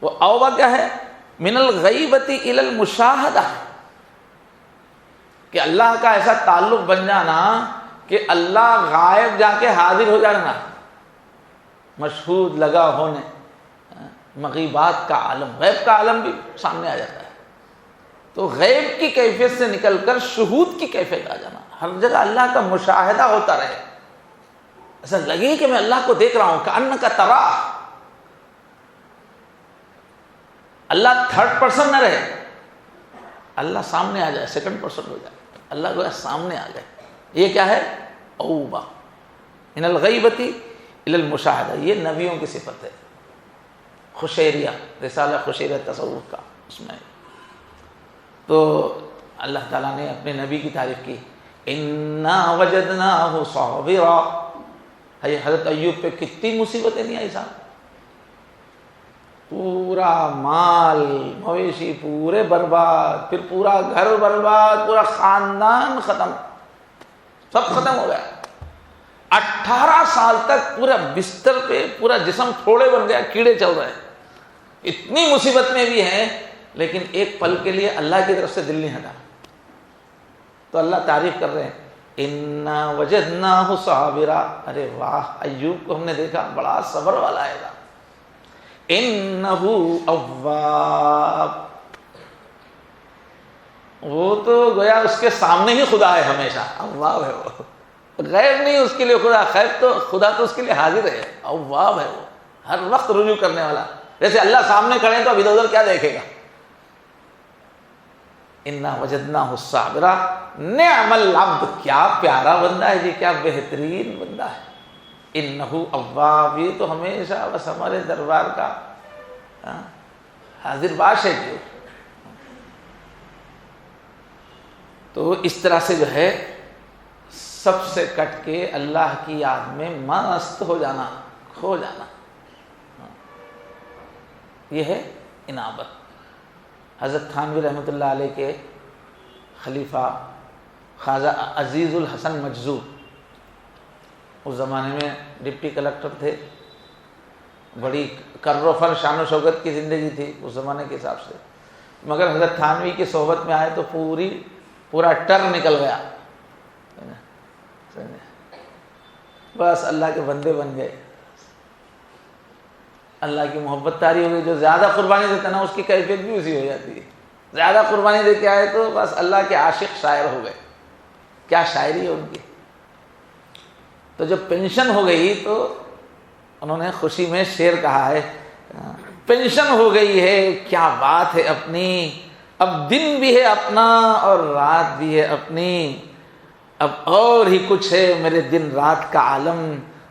وہ اوبہ کیا ہے؟ من الغیبۃ الی المشاہدہ، کہ اللہ کا ایسا تعلق بن جانا کہ اللہ غائب جا کے حاضر ہو جانا، مشہود لگا ہونے، مغیبات کا عالم، غیب کا عالم بھی سامنے آ جاتا ہے۔ تو غیب کی کیفیت سے نکل کر شہود کی کیفیت آ جانا، ہر جگہ اللہ کا مشاہدہ ہوتا رہے، ایسا لگے کہ میں اللہ کو دیکھ رہا ہوں، کأنک تراہ، اللہ تھرڈ پرسن نہ رہے، اللہ سامنے آ جائے، سیکنڈ پرسن ہو جائے، اللہ کو سامنے آ جائے، یہ کیا ہے؟ اوبہ من الغیبۃ الی المشاہدہ، یہ نبیوں کی صفت ہے۔ خشیریہ، رسالہ خشیریہ تصوف کا، اس میں تو اللہ تعالیٰ نے اپنے نبی کی تعریف کی، انا وجدناہ صابرا۔ حضرت ایوب پہ کتنی مصیبتیں نہیں آئی صاحب، پورا مال مویشی پورے برباد، پھر پورا گھر برباد، پورا خاندان ختم، سب ختم ہو گیا۔ 18 سال تک پورا بستر پہ پورا جسم پھوڑے بن گیا، کیڑے چل رہے ہیں، اتنی مصیبت میں بھی ہیں، لیکن ایک پل کے لیے اللہ کی طرف سے دل نہیں ہٹا۔ تو اللہ تعریف کر رہے ہیں، انا وجدناہ صابرا، ارے واہ، ایوب کو ہم نے دیکھا بڑا صبر والا ہے گا، انہ اواب، وہ تو گویا اس کے سامنے ہی خدا ہے، ہمیشہ اواب ہے، وہ غیب نہیں اس کے لیے خدا، خدا تو اس کے لیے حاضر ہے، اواب ہے، وہ ہر وقت رجوع کرنے والا۔ جیسے اللہ سامنے کھڑے ہیں تو اب ادھر ادھر کیا دیکھے گا؟ انا وجدناہ صابرا نعم العبد، کیا پیارا بندہ ہے جی، کیا بہترین بندہ ہے، انہ اواب، یہ تو ہمیشہ بس ہمارے دربار کا حاضر باش ہے جو۔ تو اس طرح سے جو ہے سب سے کٹ کے اللہ کی یاد میں مست ہو جانا، کھو جانا، یہ ہے انابت۔ حضرت تھانوی رحمۃ اللہ علیہ کے خلیفہ خواجہ عزیز الحسن مجذوب، اس زمانے میں ڈپٹی کلکٹر تھے، بڑی کر و فر شان و شوکت کی زندگی تھی اس زمانے کے حساب سے، مگر حضرت تھانوی کی صحبت میں آئے تو پورا ٹر نکل گیا، بس اللہ کے بندے بن گئے، اللہ کی محبت طاری ہو گئی۔ جو زیادہ قربانی دیتا نا اس کی کیفیت بھی اسی ہو جاتی ہے، زیادہ قربانی دے کے آئے تو بس اللہ کے عاشق شاعر ہو گئے، کیا شاعری ہے ان کی۔ تو جب پینشن ہو گئی تو انہوں نے خوشی میں شعر کہا ہے، پینشن ہو گئی ہے، کیا بات ہے اپنی، اب دن بھی ہے اپنا اور رات بھی ہے اپنی، اب اور ہی کچھ ہے میرے دن رات کا عالم،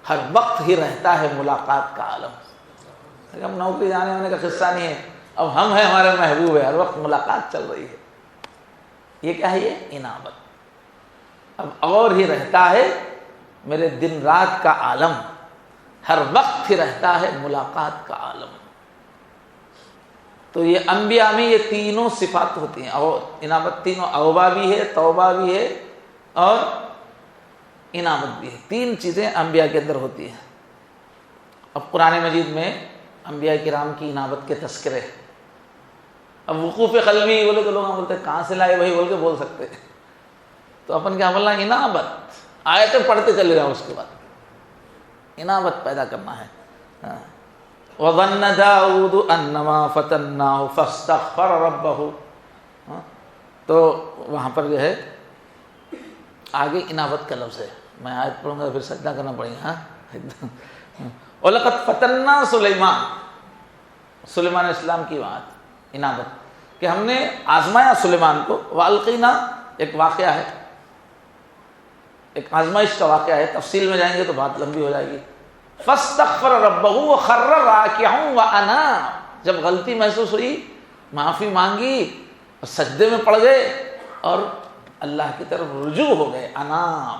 ہر وقت ہی رہتا ہے ملاقات کا عالم۔ ہم نوکری جانے وانے کا قصہ نہیں ہے، اب ہم ہیں، ہمارے محبوب ہے، ہر وقت ملاقات چل رہی ہے۔ یہ کیا ہے؟ یہ انابت۔ اب اور ہی رہتا ہے میرے دن رات کا عالم، ہر وقت ہی رہتا ہے ملاقات کا عالم۔ تو یہ انبیاء میں یہ تینوں صفات ہوتی ہیں، اور انابت تینوں، اوبہ بھی ہے، توبہ بھی ہے اور انابت بھی ہے، تین چیزیں انبیاء کے اندر ہوتی ہیں۔ اب قرآن مجید میں انبیاء کرام کی انابت کے تذکرے، اب وقوف قلبی بولے تو لوگ بولتے ہیں کہاں سے لائے وہی بول کے بول سکتے ہیں، تو اپن کیا بولنا؟ انابت، آیتیں پڑھتے چلے جاؤ، اس کے بعد انابت پیدا کرنا ہے۔ وَظَنَّ دَاؤُدُ أَنَّمَا فَتَنَّاهُ فَاسْتَغْفَرَ رَبَّهُ، تو وہاں پر جو ہے آگے انابت کا لفظ ہے، میں آیت پڑھوں گا پھر سجدہ کرنا پڑے گا۔ وَلَقَدْ فَتَنَّا سلیمان اسلام کی بات، انابت کہ ہم نے آزمایا سلیمان کو۔ وَأَلْقِينَا ایک واقعہ ہے، ایک آزمائش کا واقعہ ہے، تفصیل میں جائیں گے تو بات لمبی ہو جائے گی۔ فاستغفر ربہ وخر راکعا واناب، جب غلطی محسوس ہوئی معافی مانگی اور سجدے میں پڑ گئے اور اللہ کی طرف رجوع ہو گئے، اناب،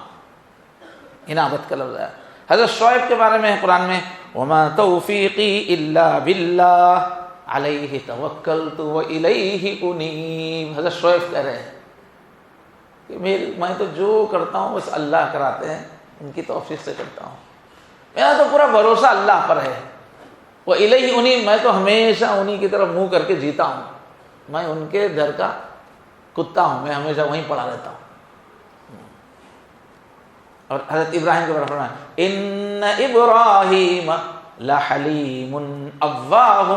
انابت کا لفظ ہے۔ حضرت شعیب کے بارے میں قرآن میں وما توفیقی الا باللہ علیہ توکلت والیہ انیب، حضرت شعیب کہہ رہے ہیں کہ میں تو جو کرتا ہوں بس اللہ کراتے ہیں، ان کی توفیق سے کرتا ہوں، میرا تو پورا بھروسہ اللہ پر ہے۔ وَإِلَيْهِ أُنِيبُ، میں تو ہمیشہ انہی کی طرف منہ کر کے جیتا ہوں، میں ان کے در کا کتا ہوں، میں ہمیشہ وہیں پڑا رہتا ہوں۔ اور حضرت ابراہیم کے بارے میں فرمایا إِنَّ إِبْرَاهِيمَ لَحَلِيمٌ أَوَّاهٌ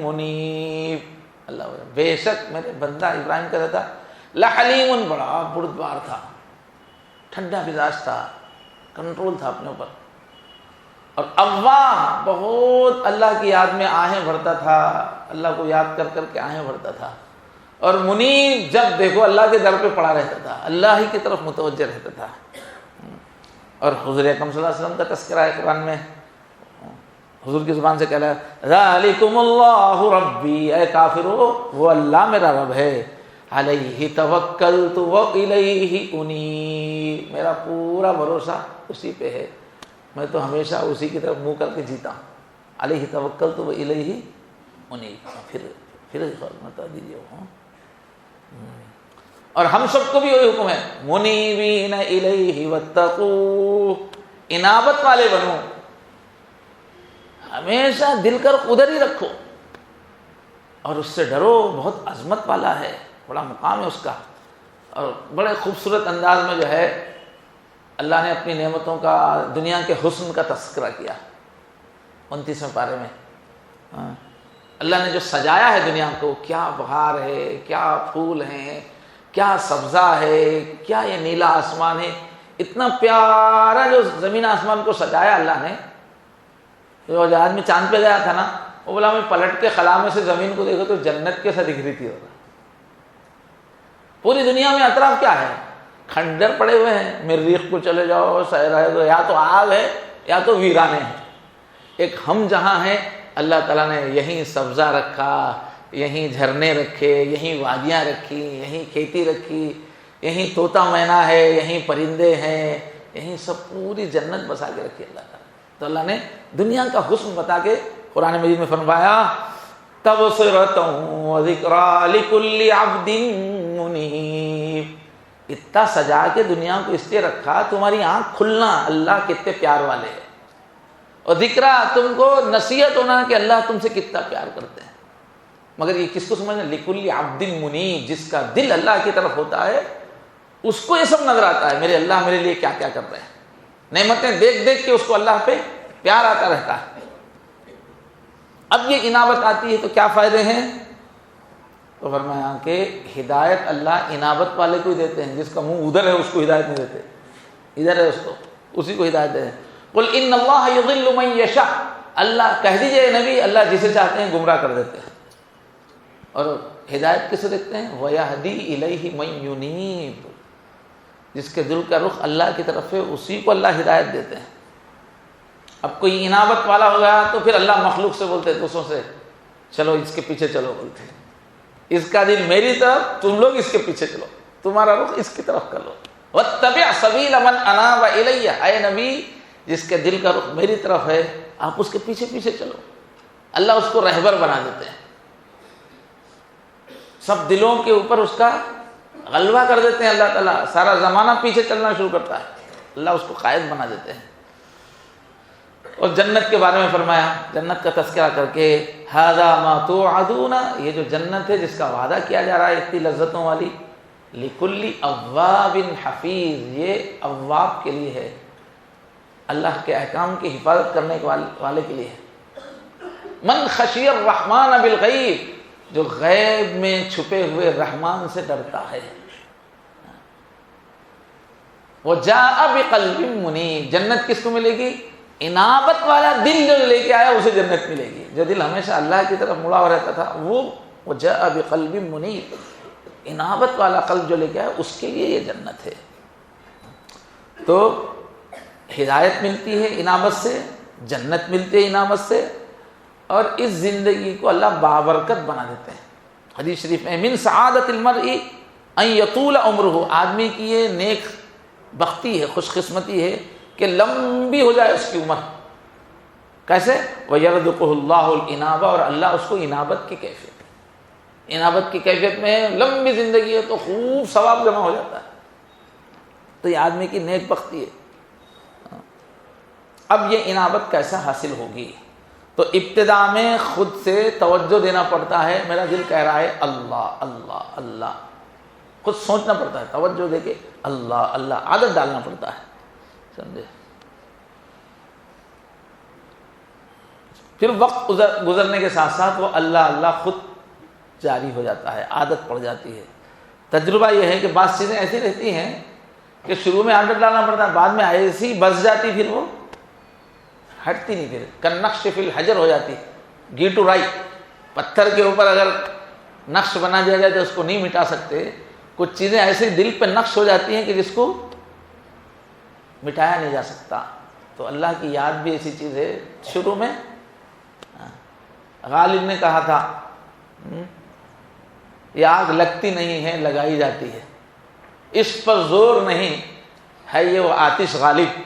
مُنِيبٌ، اللہ بے شک میرے بندہ ابراہیم کا رہتا لحلیم، بڑا بردبار تھا، ٹھنڈا مزاج تھا، کنٹرول تھا اپنے اوپر، اور اواہ، بہت اللہ کی یاد میں آہیں بھرتا تھا، اللہ کو یاد کر کر کے آہیں بھرتا تھا، اور منیب، جب دیکھو اللہ کے در پہ پڑا رہتا تھا، اللہ ہی کی طرف متوجہ رہتا تھا۔ اور حضور اکرم صلی اللہ علیہ وسلم کا تذکرہ ہے قرآن میں، حضور کی زبان سے کہہ رہا ہے ذالکم اللہ ربی، اے کافرو وہ اللہ میرا رب ہے، علیہ توکلت والیہ انیب، میرا پورا بھروسہ اسی پہ ہے، میں تو ہمیشہ اسی کی طرف منہ کر کے جیتا ہوں، علیہ توکلت والیہ انیب۔ پھر بتا دیجیے، اور ہم سب کو بھی وہی حکم ہے منیبین الیہ واتقوہ، انابت والے بنو، ہمیشہ دل کر ادھر ہی رکھو اور اس سے ڈرو، بہت عظمت والا ہے، بڑا مقام ہے اس کا۔ اور بڑے خوبصورت انداز میں جو ہے اللہ نے اپنی نعمتوں کا، دنیا کے حسن کا تذکرہ کیا 29ویں پارے میں۔ اللہ نے جو سجایا ہے دنیا کو، کیا بہار ہے، کیا پھول ہیں، کیا سبزہ ہے، کیا یہ نیلا آسمان ہے، اتنا پیارا جو زمین آسمان کو سجایا اللہ نے۔ جو آدمی چاند پہ گیا تھا نا، وہ بولا میں پلٹ کے خلا میں سے زمین کو دیکھو تو جنت کے ساتھ دکھ رہی تھی۔ پوری دنیا میں اطراف کیا ہے؟ کھنڈر پڑے ہوئے ہیں، مریخ کو چلے جاؤ، صحرا ہے تو یا تو آگ ہے یا تو ویرانے ہیں۔ ایک ہم جہاں ہیں، اللہ تعالیٰ نے یہیں سبزہ رکھا، یہیں جھرنے رکھے، یہیں وادیاں رکھی، یہیں کھیتی رکھی، یہیں طوطا مینا ہے، یہیں پرندے ہیں، یہیں سب پوری جنت بسا کے رکھی اللہ تعالیٰ۔ تو اللہ نے دنیا کا حسن بتا کے قرآن مجید میں فرمایا تبصرۃ وذکریٰ لکل عبد منیب، اتنا سجا کے دنیا کو اس لیے رکھا تمہاری آنکھ کھلنا اللہ کتنے پیار والے ہیں، اور ذکرہ تم کو نصیحت ہونا کہ اللہ تم سے کتنا پیار کرتے ہیں۔ مگر یہ کس کو سمجھنا؟ لکل عبد منیب، جس کا دل اللہ کی طرف ہوتا ہے اس کو یہ سب نظر آتا ہے، میرے اللہ میرے لیے کیا کیا کر رہے ہیں، نعمتیں دیکھ دیکھ کے اس کو اللہ پہ پیار آتا رہتا ہے۔ اب یہ انابت آتی ہے تو کیا فائدے ہیں؟ تو فرمایا کہ ہدایت اللہ انابت والے کو ہی دیتے ہیں، جس کا منہ ادھر ہے اس کو ہدایت نہیں دیتے، ادھر ہے اس کو، اسی کو ہدایت دیتے ہیں۔ قل ان اللہ یضل من یشاء، اللہ کہہ دیجئے اے نبی، اللہ جسے چاہتے ہیں گمراہ کر دیتے ہیں، اور ہدایت کسے دیتے ہیں؟ وَيَهْدِي إِلَيْهِ مَن يُنِيبُ، جس کے دل کا رخ اللہ کی طرف ہے اسی کو اللہ ہدایت دیتے ہیں۔ اب کوئی انابت والا ہو گیا تو پھر اللہ مخلوق سے بولتے ہیں، دوسروں سے چلو اس کے پیچھے چلو، بولتے ہیں اس کا دل میری طرف، تم لوگ اس کے پیچھے چلو، تمہارا رخ اس کی طرف کر لو۔ وَاتَّبِعْ سَبِيلَ مَنْ أَنَابَ إِلَيَّ، اے نبی جس کے دل کا رخ میری طرف ہے آپ اس کے پیچھے پیچھے چلو۔ اللہ اس کو رہبر بنا دیتے ہیں، سب دلوں کے اوپر اس کا غلبہ کر دیتے ہیں اللہ تعالیٰ، سارا زمانہ پیچھے چلنا شروع کرتا ہے، اللہ اس کو قائد بنا دیتے ہیں۔ اور جنت کے بارے میں فرمایا، جنت کا تذکرہ کر کے، ھذا ما توعدون، یہ جو جنت ہے جس کا وعدہ کیا جا رہا ہے اتنی لذتوں والی، لکل اواب حفیظ، یہ اواب کے لیے ہے، اللہ کے احکام کی حفاظت کرنے والے کے لیے ہے۔ من خشی الرحمن بالغیب، جو غیب میں چھپے ہوئے رحمان سے ڈرتا ہے۔ وجاء بقلب منیب، جنت کس کو ملے گی؟ انابت والا دل جو لے کے آیا اسے جنت ملے گی، جو دل ہمیشہ اللہ کی طرف مڑا ہوا رہتا تھا وہ وجاء بقلب منیب، انابت والا قلب جو لے کے آیا اس کے لیے یہ جنت ہے۔ تو ہدایت ملتی ہے انابت سے، جنت ملتی ہے انابت سے، اور اس زندگی کو اللہ بابرکت بنا دیتے ہیں۔ حدیث شریف میں من سعادت المرء ان یطول عمرہ، آدمی کی یہ نیک بختی ہے، خوش قسمتی ہے کہ لمبی ہو جائے اس کی عمر۔ کیسے؟ وَيَرْزُقُهُ اللَّهُ الْإِنَابَةَ، اور اللہ اس کو انابت کی کیفیت، انابت کی کیفیت میں لمبی زندگی ہے تو خوب ثواب جمع ہو جاتا ہے، تو یہ آدمی کی نیک بختی ہے۔ اب یہ انابت کیسا حاصل ہوگی؟ تو ابتدا میں خود سے توجہ دینا پڑتا ہے، میرا دل کہہ رہا ہے اللہ اللہ اللہ، خود سوچنا پڑتا ہے، توجہ دے کے اللہ اللہ، عادت ڈالنا پڑتا ہے، سمجھے؟ پھر وقت گزرنے کے ساتھ ساتھ وہ اللہ اللہ خود جاری ہو جاتا ہے، عادت پڑ جاتی ہے۔ تجربہ یہ ہے کہ بعض چیزیں ایسی رہتی ہیں کہ شروع میں عادت ڈالنا پڑتا ہے، بعد میں ایسی بس جاتی، پھر وہ ہٹتی نہیں، پھر کنقش فی الحجر ہو جاتی، گی ٹو رائٹ، پتھر کے اوپر اگر نقش بنا دیا جائے تو اس کو نہیں مٹا سکتے، کچھ چیزیں ایسے دل پہ نقش ہو جاتی ہیں کہ جس کو مٹایا نہیں جا سکتا۔ تو اللہ کی یاد بھی ایسی چیز ہے، شروع میں غالب نے کہا تھا یہ آگ لگتی نہیں ہے لگائی جاتی ہے، اس پر زور نہیں ہے یہ وہ آتش غالب،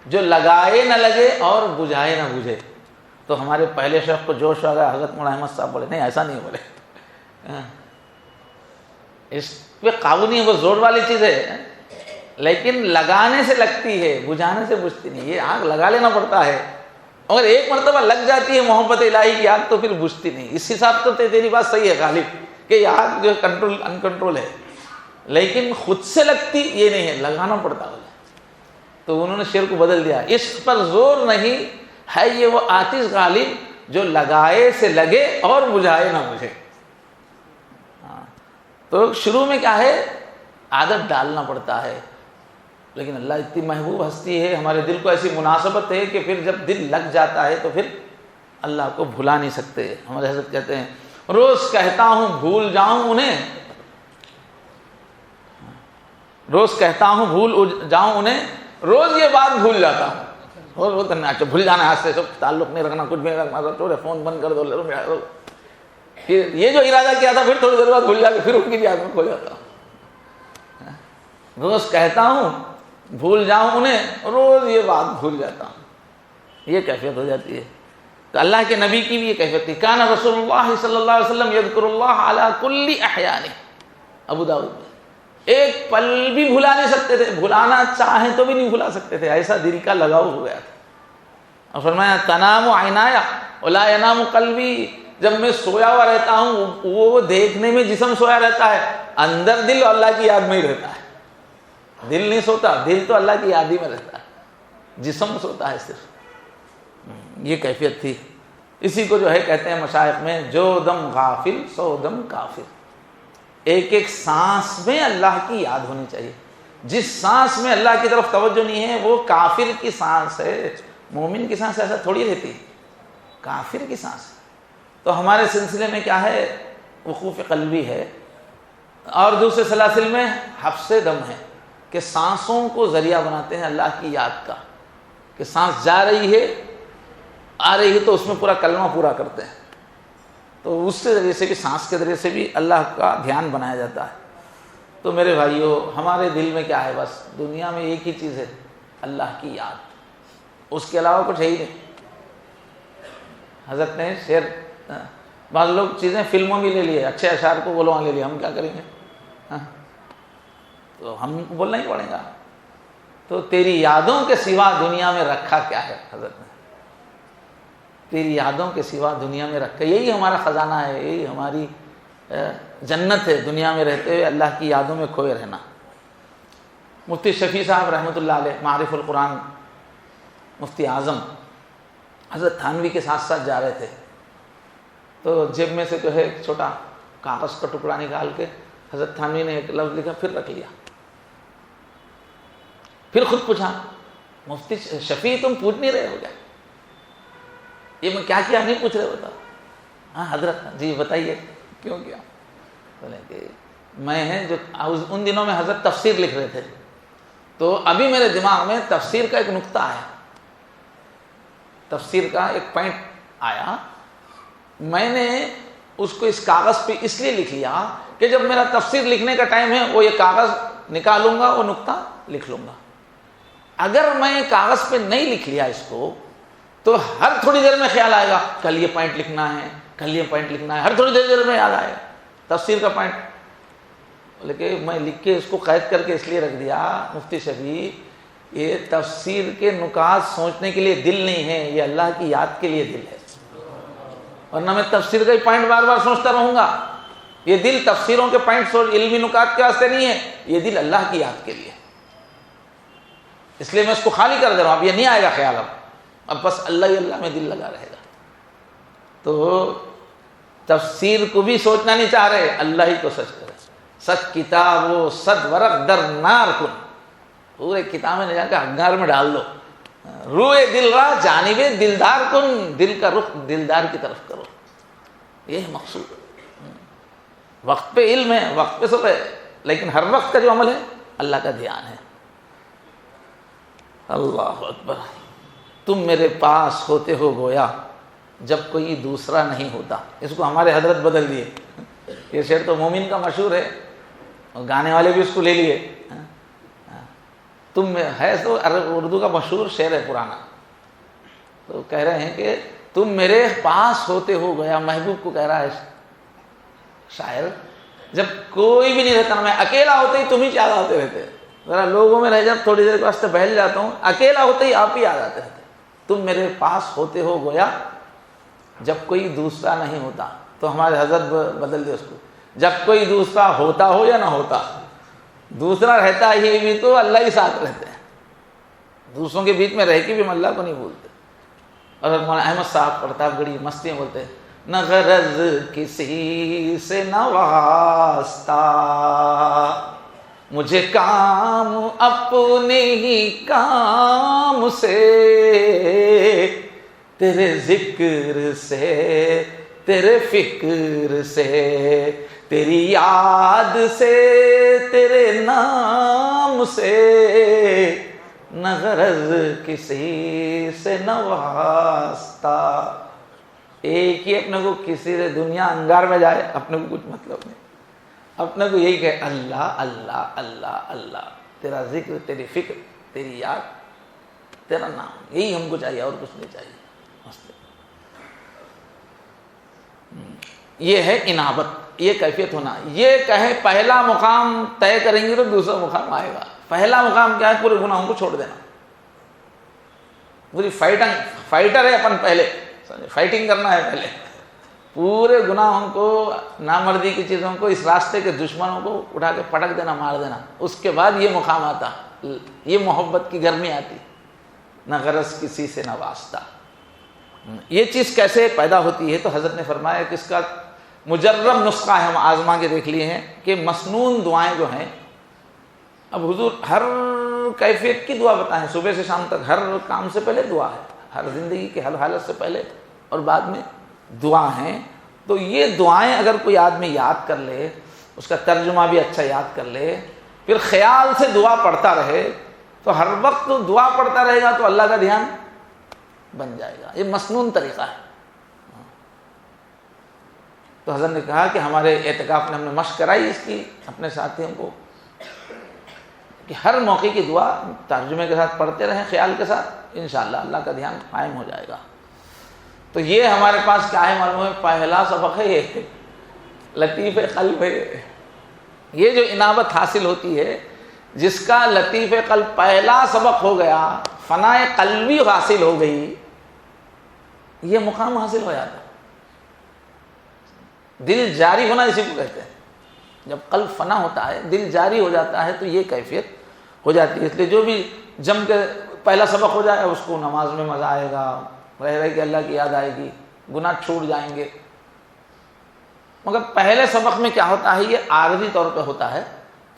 جو لگائے نہ لگے اور بجھائے نہ بجھے۔ تو ہمارے پہلے شیخ کو جوش آ گیا، حضرت مولانا احمد صاحب بولے نہیں ایسا نہیں، بولے اس پہ قابو نہیں، وہ زور والی چیز ہے، لیکن لگانے سے لگتی ہے، بجھانے سے بجھتی نہیں، یہ آگ لگا لینا پڑتا ہے، اگر ایک مرتبہ لگ جاتی ہے محبت الہی کی آگ تو پھر بجھتی نہیں۔ اس حساب تو تیری بات صحیح ہے غالب کہ یہ آگ جو کنٹرول انکنٹرول ہے، لیکن خود سے لگتی یہ نہیں ہے، لگانا پڑتا ہے۔ تو انہوں نے شعر کو بدل دیا، اس پر زور نہیں ہے یہ وہ آتش غالب جو لگائے سے لگے اور بجھائے نہ بجھے۔ تو شروع میں کیا ہے، عادت ڈالنا پڑتا ہے، لیکن اللہ اتنی محبوب ہستی ہے، ہمارے دل کو ایسی مناسبت ہے کہ پھر جب دل لگ جاتا ہے تو پھر اللہ کو بھلا نہیں سکتے۔ ہمارے حضرت کہتے ہیں روز کہتا ہوں بھول جاؤں انہیں، روز کہتا ہوں بھول جاؤں انہیں، روز یہ بات بھول جاتا ہوں، روز وہ کرنا اچھا بھول جانا، آج سے سب تعلق نہیں رکھنا، کچھ بھی نہیں رکھنا، چھوڑے فون بند کر دو، پھر یہ جو ارادہ کیا تھا پھر تھوڑی دیر بعد بھول جا کے پھر ان کی یاد میں کھو جاتا ہوں۔ روز کہتا ہوں بھول جاؤں انہیں، روز یہ بات بھول جاتا ہوں، یہ کیفیت ہو جاتی ہے۔ تو اللہ کے نبی کی بھی یہ کیفیت تھی، کان رسول اللہ صلی اللہ علیہ وسلم یذکر اللہ علی کل احیانہ، ابو داؤد میں ایک پل بھی بھلا نہیں سکتے تھے، بھلانا چاہیں تو بھی نہیں بھلا سکتے تھے، ایسا دل کا لگاؤ ہو گیا تھا۔ اور فرمایا تنام عینایا ولا ینام قلبی، جب میں سویا ہوا رہتا ہوں وہ دیکھنے میں جسم سویا رہتا ہے، اندر دل اللہ کی یاد میں ہی رہتا ہے، دل نہیں سوتا، دل تو اللہ کی یاد ہی میں رہتا ہے، جسم سوتا ہے صرف۔ یہ کیفیت تھی، اسی کو جو ہے کہتے ہیں مشائخ میں جو دم غافل سو دم کافر، ایک ایک سانس میں اللہ کی یاد ہونی چاہیے، جس سانس میں اللہ کی طرف توجہ نہیں ہے وہ کافر کی سانس ہے، مومن کی سانس ایسا تھوڑی رہتی ہے۔ کافر کی سانس. تو ہمارے سلسلے میں کیا ہے؟ وقوف قلبی ہے. اور دوسرے سلاسل میں حبس دم ہے کہ سانسوں کو ذریعہ بناتے ہیں اللہ کی یاد کا, کہ سانس جا رہی ہے آ رہی ہے تو اس میں پورا کلمہ پورا کرتے ہیں. تو اس کے ذریعے سے بھی, سانس کے ذریعے سے بھی اللہ کا دھیان بنایا جاتا ہے. تو میرے بھائیوں, ہمارے دل میں کیا ہے؟ بس دنیا میں ایک ہی چیز ہے, اللہ کی یاد. اس کے علاوہ کچھ ہے ہی نہیں. حضرت نے شعر, بعض لوگ چیزیں فلموں میں لے لیے, اچھے اشعار کو بولواں لے لیے, ہم کیا کریں گے؟ تو ہم کو بولنا ہی پڑے گا. تو تیری یادوں کے سوا دنیا میں رکھا کیا ہے؟ حضرت نے تیری یادوں کے سوا دنیا میں رکھا, یہی ہمارا خزانہ ہے, یہی ہماری جنت ہے, دنیا میں رہتے ہوئے اللہ کی یادوں میں کھوئے رہنا. مفتی شفیع صاحب رحمۃ اللہ علیہ, معارف القرآن مفتی اعظم, حضرت تھانوی کے ساتھ ساتھ جا رہے تھے. تو جیب میں سے جو ہے ایک چھوٹا کاغذ کا ٹکڑا نکال کے حضرت تھانوی نے ایک لفظ لکھا, پھر رکھ لیا. پھر خود پوچھا, مفتی شفیع تم پوچھ نہیں رہے ہو کیا؟ یہ میں کیا نہیں پوچھ رہے ہوتا. ہاں حضرت, جی بتائیے کیوں کیا؟ بولے کہ میں جو ان دنوں میں حضرت تفسیر لکھ رہے تھے, تو ابھی میرے دماغ میں تفسیر کا ایک نقطہ آیا, تفسیر کا ایک پوائنٹ آیا. میں نے اس کو اس کاغذ پہ اس لیے لکھ لیا کہ جب میرا تفسیر لکھنے کا ٹائم ہے, وہ یہ کاغذ نکالوں گا, وہ نقطہ لکھ لوں گا. اگر میں کاغذ پہ نہیں لکھ لیا اس کو, تو ہر تھوڑی دیر میں خیال آئے گا کل یہ پوائنٹ لکھنا ہے, کل یہ پوائنٹ لکھنا ہے, ہر تھوڑی دیر میں یاد آئے گا تفسیر کا پوائنٹ. لیکن میں لکھ کے اس کو قید کر کے اس لیے رکھ دیا, مفتی شفیع یہ تفسیر کے نکات سوچنے کے لیے دل نہیں ہے, یہ اللہ کی یاد کے لیے دل ہے. ورنہ میں تفسیر کا ہی پوائنٹ بار بار سوچتا رہوں گا. یہ دل تفسیروں کے پوائنٹ علمی نکات کے واسطے نہیں ہے, یہ دل اللہ کی یاد کے لیے. اس لیے میں اس کو خالی کر دے رہا ہوں, اب یہ نہیں آئے گا خیال, اب بس اللہ ہی اللہ میں دل لگا رہے گا. تو تفسیر کو بھی سوچنا نہیں چاہ رہے, اللہ ہی کو سچ کرے. سچ کتاب و صد ورق در نار کن, پورے کتابیں لے جا کے انگار میں ڈال دو. روئے دل را جانب دلدار کن, دل کا رخ دلدار کی طرف کرو. یہ ہے مقصود. وقت پہ علم ہے, وقت پہ سب ہے, لیکن ہر وقت کا جو عمل ہے اللہ کا دھیان ہے. اللہ اکبر. تم میرے پاس ہوتے ہو گویا جب کوئی دوسرا نہیں ہوتا. اس کو ہمارے حضرت بدل دیے. یہ شعر تو مومن کا مشہور ہے, اور گانے والے بھی اس کو لے لیے. تم ہے تو اردو کا مشہور شعر ہے پرانا. تو کہہ رہے ہیں کہ تم میرے پاس ہوتے ہو گیا, محبوب کو کہہ رہا ہے شاعر, جب کوئی بھی نہیں رہتا, میں اکیلا ہوتے ہی تم ہی یاد آتے رہتے. ذرا لوگوں میں رہ جب تھوڑی دیر کے واسطے بہل جاتا ہوں, اکیلا ہوتے ہی آپ ہی یاد آتے رہتے. تم میرے پاس ہوتے ہو گویا جب کوئی دوسرا نہیں ہوتا. تو ہمارے حضرت بدل دے اس کو, جب کوئی دوسرا ہوتا ہو یا نہ ہوتا, دوسرا رہتا ہی بھی تو اللہ ہی ساتھ رہتے ہیں. دوسروں کے بیچ میں رہ کے بھی ہم اللہ کو نہیں بھولتے. اور مولانا احمد صاحب پرتاپ گڑھی مستی میں بولتے ہیں, نہ غرض کسی سے نہ واسطہ, مجھے کام اپنے ہی کام سے, تیرے ذکر سے, تیرے فکر سے, تیری یاد سے, تیرے نام سے, نہ غرض کسی سے نہ واسطہ. ایک ہی اپنے کو کسی سے دنیا انگار میں جائے, اپنے کو کچھ مطلب نہیں. اپنے کو یہی کہ اللہ اللہ اللہ اللہ, تیرا ذکر, تیری فکر, تیری یاد, تیرا نام, یہی ہم کو چاہیے, اور کچھ نہیں چاہیے. یہ ہے انابت, یہ کیفیت ہونا. یہ کہے پہلا مقام طے کریں گے تو دوسرا مقام آئے گا. پہلا مقام کیا ہے؟ پورے گناہوں کو چھوڑ دینا. پوری فائٹر ہے اپن, پہلے فائٹنگ کرنا ہے, پہلے پورے گناہوں کو, نامردی کی چیزوں کو, اس راستے کے دشمنوں کو اٹھا کے پٹک دینا, مار دینا. اس کے بعد یہ مقام آتا, یہ محبت کی گرمی آتی. نہ غرض کسی سے نہ واسطہ. یہ چیز کیسے پیدا ہوتی ہے؟ تو حضرت نے فرمایا کہ اس کا مجرب نسخہ ہے, ہم آزما کے دیکھ لیے ہیں کہ مسنون دعائیں جو ہیں, اب حضور ہر کیفیت کی دعا بتائیں, صبح سے شام تک ہر کام سے پہلے دعا ہے, ہر زندگی کے ہر حالت سے پہلے اور بعد میں دعا ہیں. تو یہ دعائیں اگر کوئی آدمی یاد کر لے، اس کا ترجمہ بھی اچھا یاد کر لے، پھر خیال سے دعا پڑھتا رہے، تو ہر وقت دعا پڑھتا رہے گا تو اللہ کا دھیان بن جائے گا. یہ مسنون طریقہ ہے. تو حضرت نے کہا کہ ہمارے اعتکاف میں ہم نے مشق کرائی اس کی اپنے ساتھیوں کو کہ ہر موقع کی دعا ترجمے کے ساتھ پڑھتے رہیں، خیال کے ساتھ، انشاءاللہ اللہ کا دھیان قائم ہو جائے گا. تو یہ ہمارے پاس کیا ہے معلوم ہے؟ پہلا سبق ہے یہ لطیف قلب ہے. یہ جو انابت حاصل ہوتی ہے، جس کا لطیف قلب پہلا سبق ہو گیا، فنائے قلبی حاصل ہو گئی، یہ مقام حاصل ہو جاتا ہے. دل جاری ہونا اسی کو کہتے ہیں. جب قلب فنا ہوتا ہے، دل جاری ہو جاتا ہے، تو یہ کیفیت ہو جاتی ہے. اس لیے جو بھی جم کے پہلا سبق ہو جائے اس کو نماز میں مزہ آئے گا، رہ کے اللہ کی یاد آئے گی، گناہ چھوٹ جائیں گے. مگر پہلے سبق میں کیا ہوتا ہے؟ یہ عارضی طور پہ ہوتا ہے.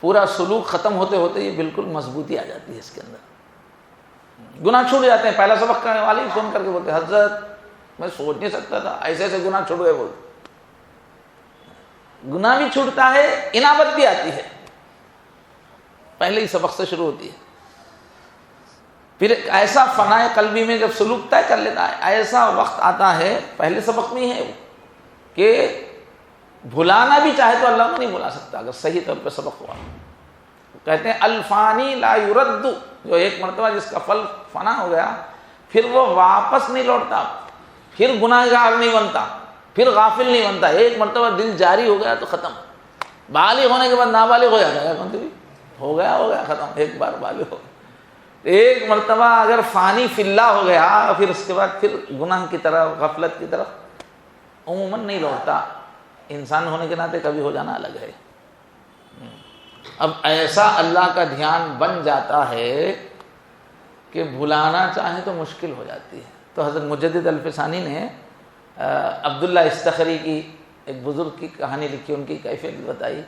پورا سلوک ختم ہوتے ہوتے یہ بالکل مضبوطی آ جاتی ہے اس کے اندر، گناہ چھوٹ جاتے ہیں. پہلا سبق کرنے والے ہی فون کر کے بولتے حضرت میں سوچ نہیں سکتا تھا، ایسے ایسے گناہ چھوٹ گئے. بولتے گناہ بھی چھوٹتا ہے، انابت بھی آتی ہے. پہلے ہی سبق سے شروع ہوتی ہے. پھر ایسا فنائے قلبی میں جب سلوک طے کر لیتا ہے، ایسا وقت آتا ہے، پہلے سبق میں ہی ہے وہ، کہ بھلانا بھی چاہے تو اللہ کو نہیں بھلا سکتا اگر صحیح طور پہ سبق ہوا. کہتے ہیں الفانی لا یرد، جو ایک مرتبہ جس کا فل فنا ہو گیا پھر وہ واپس نہیں لوٹتا، پھر گناہگار نہیں بنتا، پھر غافل نہیں بنتا. ایک مرتبہ دل جاری ہو گیا تو ختم. بالغ ہونے کے بعد نابالغ ہو جاتا ہے، ہو گیا ختم. ایک بار بالغ ہو، ایک مرتبہ اگر فانی فی اللہ ہو گیا، پھر اس کے بعد پھر گناہ کی طرف، غفلت کی طرف عموماً نہیں لوٹتا. انسان ہونے کے ناطے کبھی ہو جانا الگ ہے. اب ایسا اللہ کا دھیان بن جاتا ہے کہ بھلانا چاہے تو مشکل ہو جاتی ہے. تو حضرت مجدد الفسانی نے عبداللہ استخری کی ایک بزرگ کی کہانی لکھی، ان کی کیفیت بتائی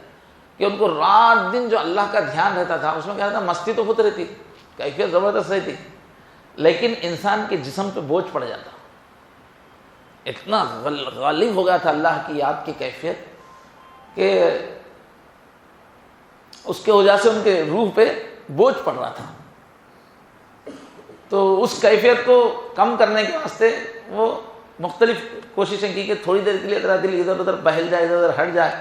کہ ان کو رات دن جو اللہ کا دھیان رہتا تھا، اس میں کیا تھا، مستی تو خود رہتی، کیفیت زبردست رہتی، لیکن انسان کے جسم پہ بوجھ پڑ جاتا. اتنا غالب ہو گیا تھا اللہ کی یاد کی کیفیت کہ اس کے وجہ سے ان کے روح پہ بوجھ پڑ رہا تھا. تو اس کیفیت کو کم کرنے کے واسطے وہ مختلف کوششیں کی کہ تھوڑی دیر کے لیے ذرا دل ادھر ادھر بہل جائے، ادھر ادھر ہٹ جائے.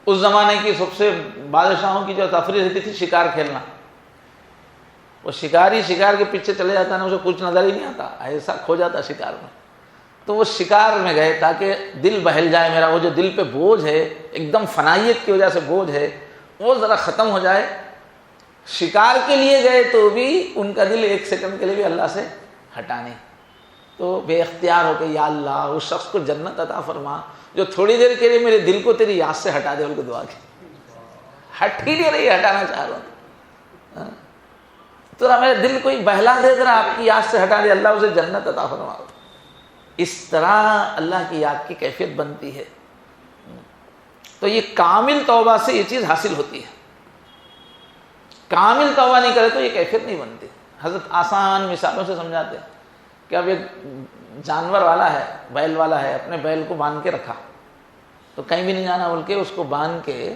اس زمانے کی سب سے بادشاہوں کی جو تفریح رہتی تھی شکار کھیلنا. وہ شکاری شکار کے پیچھے چلے جاتا نا، اسے کچھ نظر ہی نہیں آتا، ایسا کھو جاتا شکار میں. تو وہ شکار میں گئے تاکہ دل بہل جائے میرا، وہ جو دل پہ بوجھ ہے، ایک دم فنائیت کی وجہ سے بوجھ ہے، وہ ذرا ختم ہو جائے. شکار کے لیے گئے تو بھی ان کا دل ایک سیکنڈ کے لیے بھی اللہ سے ہٹا نہیں. تو بے اختیار ہو کے یا اللہ اس شخص کو جنت عطا فرما جو تھوڑی دیر کے لیے میرے دل کو تیری یاد سے ہٹا دے. ان کو دعا کی، ہٹ ہی نہیں رہی، ہٹانا چاہ رہا ہوں، تو میرے دل کوئی بہلا دے، ذرا آپ کی یاد سے ہٹا دے، اللہ اسے جنت عطا فرما. اس طرح اللہ کی یاد کی کیفیت بنتی ہے. تو یہ کامل توبہ سے یہ چیز حاصل ہوتی ہے. کامل توبہ نہیں کرے تو یہ کیفیت نہیں بنتی. حضرت آسان مثالوں سے سمجھاتے ہیں کہ اب ایک جانور والا ہے، بیل والا ہے، اپنے بیل کو باندھ کے رکھا، تو کہیں بھی نہیں جانا بول کے اس کو باندھ کے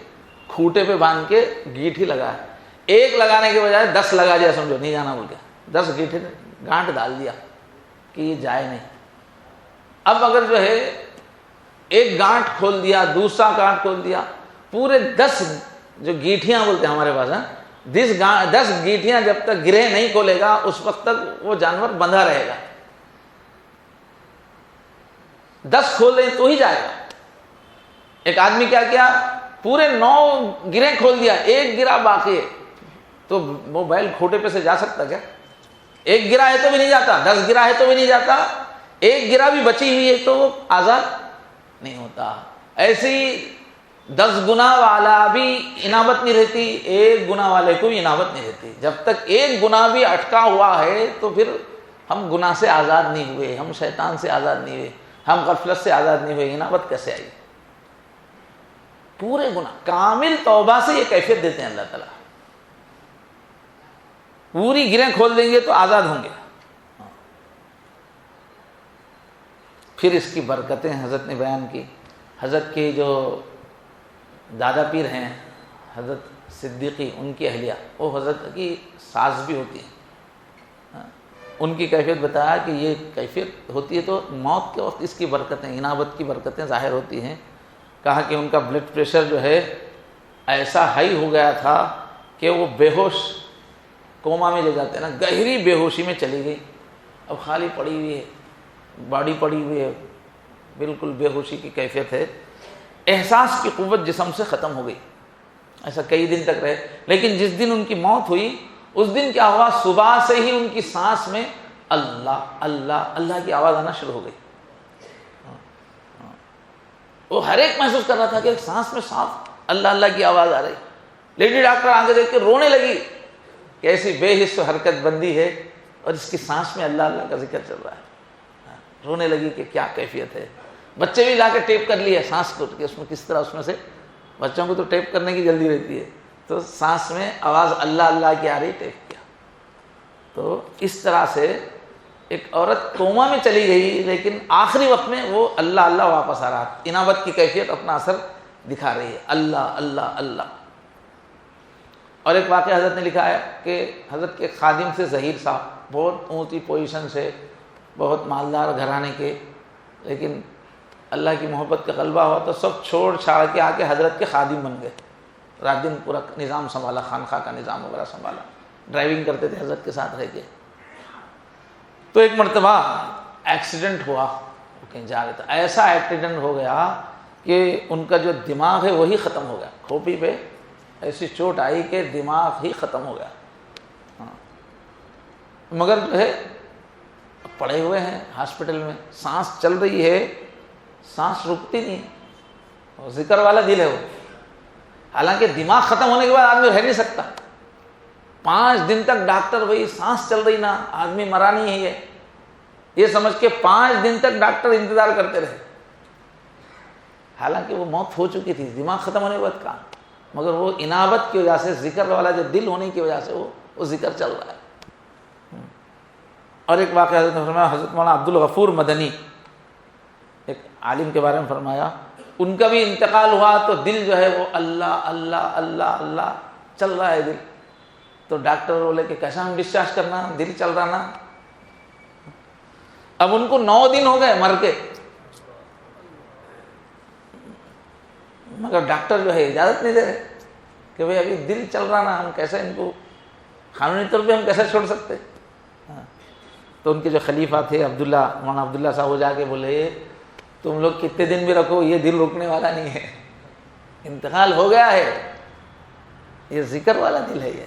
کھوٹے پہ باندھ کے گیٹھی لگا ہے. ایک لگانے کے بجائے 10 لگا دیا، سمجھو نہیں جانا بول کے 10 گیٹھی گانٹ ڈال دیا کہ یہ جائے نہیں. اب اگر جو ہے ایک گانٹ کھول دیا، دوسرا گانٹ کھول دیا، پورے 10 جو گیٹھیاں بولتے ہیں ہمارے پاس، 10 گیٹھیاں جب تک گرہ نہیں کھولے گا اس وقت تک وہ جانور بندھا رہے گا. 10 کھول دیں تو ہی جائے گا. ایک آدمی کیا کیا، پورے 9 گرہ کھول دیا، ایک گرہ باقی ہے، تو وہ بیل کھوٹے پہ سے جا سکتا کیا؟ ایک گرہ ہے تو بھی نہیں جاتا، 10 گرہ ہے تو بھی نہیں جاتا، ایک گرہ بھی بچی ہوئی ہے تو وہ آزاد نہیں ہوتا. ایسی 10 گناہ والا بھی انابت نہیں رہتی، ایک گناہ والے کو بھی انابت نہیں رہتی. جب تک ایک گناہ بھی اٹکا ہوا ہے تو پھر ہم گناہ سے آزاد نہیں ہوئے، ہم شیطان سے آزاد نہیں ہوئے، ہم غفلت سے آزاد نہیں ہوئے. انابت کیسے آئی؟ پورے گناہ. کامل توبہ سے یہ کیفیت دیتے ہیں اللہ تعالیٰ. پوری گرہیں کھول دیں گے تو آزاد ہوں گے. پھر اس کی برکتیں حضرت نے بیان کی. حضرت کے جو دادا پیر ہیں حضرت صدیقی، ان کی اہلیہ وہ حضرت کی ساز بھی ہوتی ہے. ان کی کیفیت بتایا کہ یہ کیفیت ہوتی ہے تو موت کے وقت اس کی برکتیں، انابت کی برکتیں ظاہر ہوتی ہیں. کہا کہ ان کا بلڈ پریشر جو ہے ایسا ہائی ہو گیا تھا کہ وہ بے ہوش، کوما میں لے جاتے ہیں نا، گہری بے ہوشی میں چلی گئی. اب خالی پڑی ہوئی ہے، باڈی پڑی ہوئی ہے، بالکل بے ہوشی کی کیفیت ہے. احساس کی قوت جسم سے ختم ہو گئی. ایسا کئی دن تک رہے. لیکن جس دن ان کی موت ہوئی اس دن کیا ہوا، صبح سے ہی ان کی سانس میں اللہ اللہ اللہ کی آواز آنا شروع ہو گئی. وہ ہر ایک محسوس کر رہا تھا کہ ایک سانس میں صاف اللہ اللہ کی آواز آ رہی. لیڈی ڈاکٹر آگے دیکھ کے رونے لگی کہ ایسی بے حس و حرکت بندی ہے اور اس کی سانس میں اللہ اللہ کا ذکر چل رہا ہے. رونے لگی کہ کیا کیفیت ہے. بچے بھی لا کے ٹیپ کر لیے سانس کو کہ اس میں کس طرح اس میں سے، بچوں کو تو ٹیپ کرنے کی جلدی رہتی ہے، تو سانس میں آواز اللہ اللہ کی آ رہی، ٹیپ کیا. تو اس طرح سے ایک عورت کوما میں چلی گئی لیکن آخری وقت میں وہ اللہ اللہ واپس آ رہا. انابت کی کیفیت اپنا اثر دکھا رہی ہے، اللہ اللہ اللہ. اور ایک واقعہ حضرت نے لکھا ہے کہ حضرت کے خادم سے ظہیر صاحب، بہت اونچی پوزیشن سے، بہت مالدار گھرانے کے، لیکن اللہ کی محبت کا غلبہ ہوا تو سب چھوڑ چھاڑ کے آ کے حضرت کے خادم بن گئے. رات دن پورا نظام سنبھالا، خانقاہ کا نظام وغیرہ سنبھالا، ڈرائیونگ کرتے تھے حضرت کے ساتھ رہ کے. تو ایک مرتبہ ایکسیڈنٹ ہوا، وہ کہیں جا رہے تھے، ایسا ایکسیڈنٹ ہو گیا کہ ان کا جو دماغ ہے وہی ختم ہو گیا. کھوپڑی پہ ایسی چوٹ آئی کہ دماغ ہی ختم ہو گیا. مگر جو ہے پڑے ہوئے ہیں ہاسپٹل میں، سانس چل رہی ہے، سانس رکتی نہیں. ذکر والا دل ہے وہ، حالانکہ دماغ ختم ہونے کے بعد آدمی رہ نہیں سکتا. 5 دن تک ڈاکٹر وہی سانس چل رہی نا، آدمی مرا نہیں ہے یہ سمجھ کے 5 دن تک ڈاکٹر انتظار کرتے رہے. حالانکہ وہ موت ہو چکی تھی، دماغ ختم ہونے کے بعد کہاں، مگر وہ انابت کی وجہ سے، ذکر والا جو دل ہونے کی وجہ سے وہ ذکر چل رہا ہے. اور ایک واقعہ حضرت نے فرمایا، حضرت مولانا عبد الغفور مدنی ایک عالم کے بارے میں فرمایا، ان کا بھی انتقال ہوا تو دل جو ہے وہ اللہ اللہ اللہ اللہ چل رہا ہے دل. تو ڈاکٹر بولے کہ کیسا ہم ڈسچارج کرنا، دل چل رہا نا. اب ان کو 9 دن ہو گئے مر کے، مگر ڈاکٹر جو ہے اجازت نہیں دے رہے کہ بھئی ابھی دل چل رہا نا، ہم کیسے ان کو قانونی طور پہ ہم کیسے چھوڑ سکتے. تو ان کے جو خلیفہ تھے عبداللہ، مولانا عبداللہ صاحب، وہ جا کے بولے تم لوگ کتنے دن بھی رکھو، یہ دل رکنے والا نہیں ہے، انتقال ہو گیا ہے، یہ ذکر والا دل ہے یہ.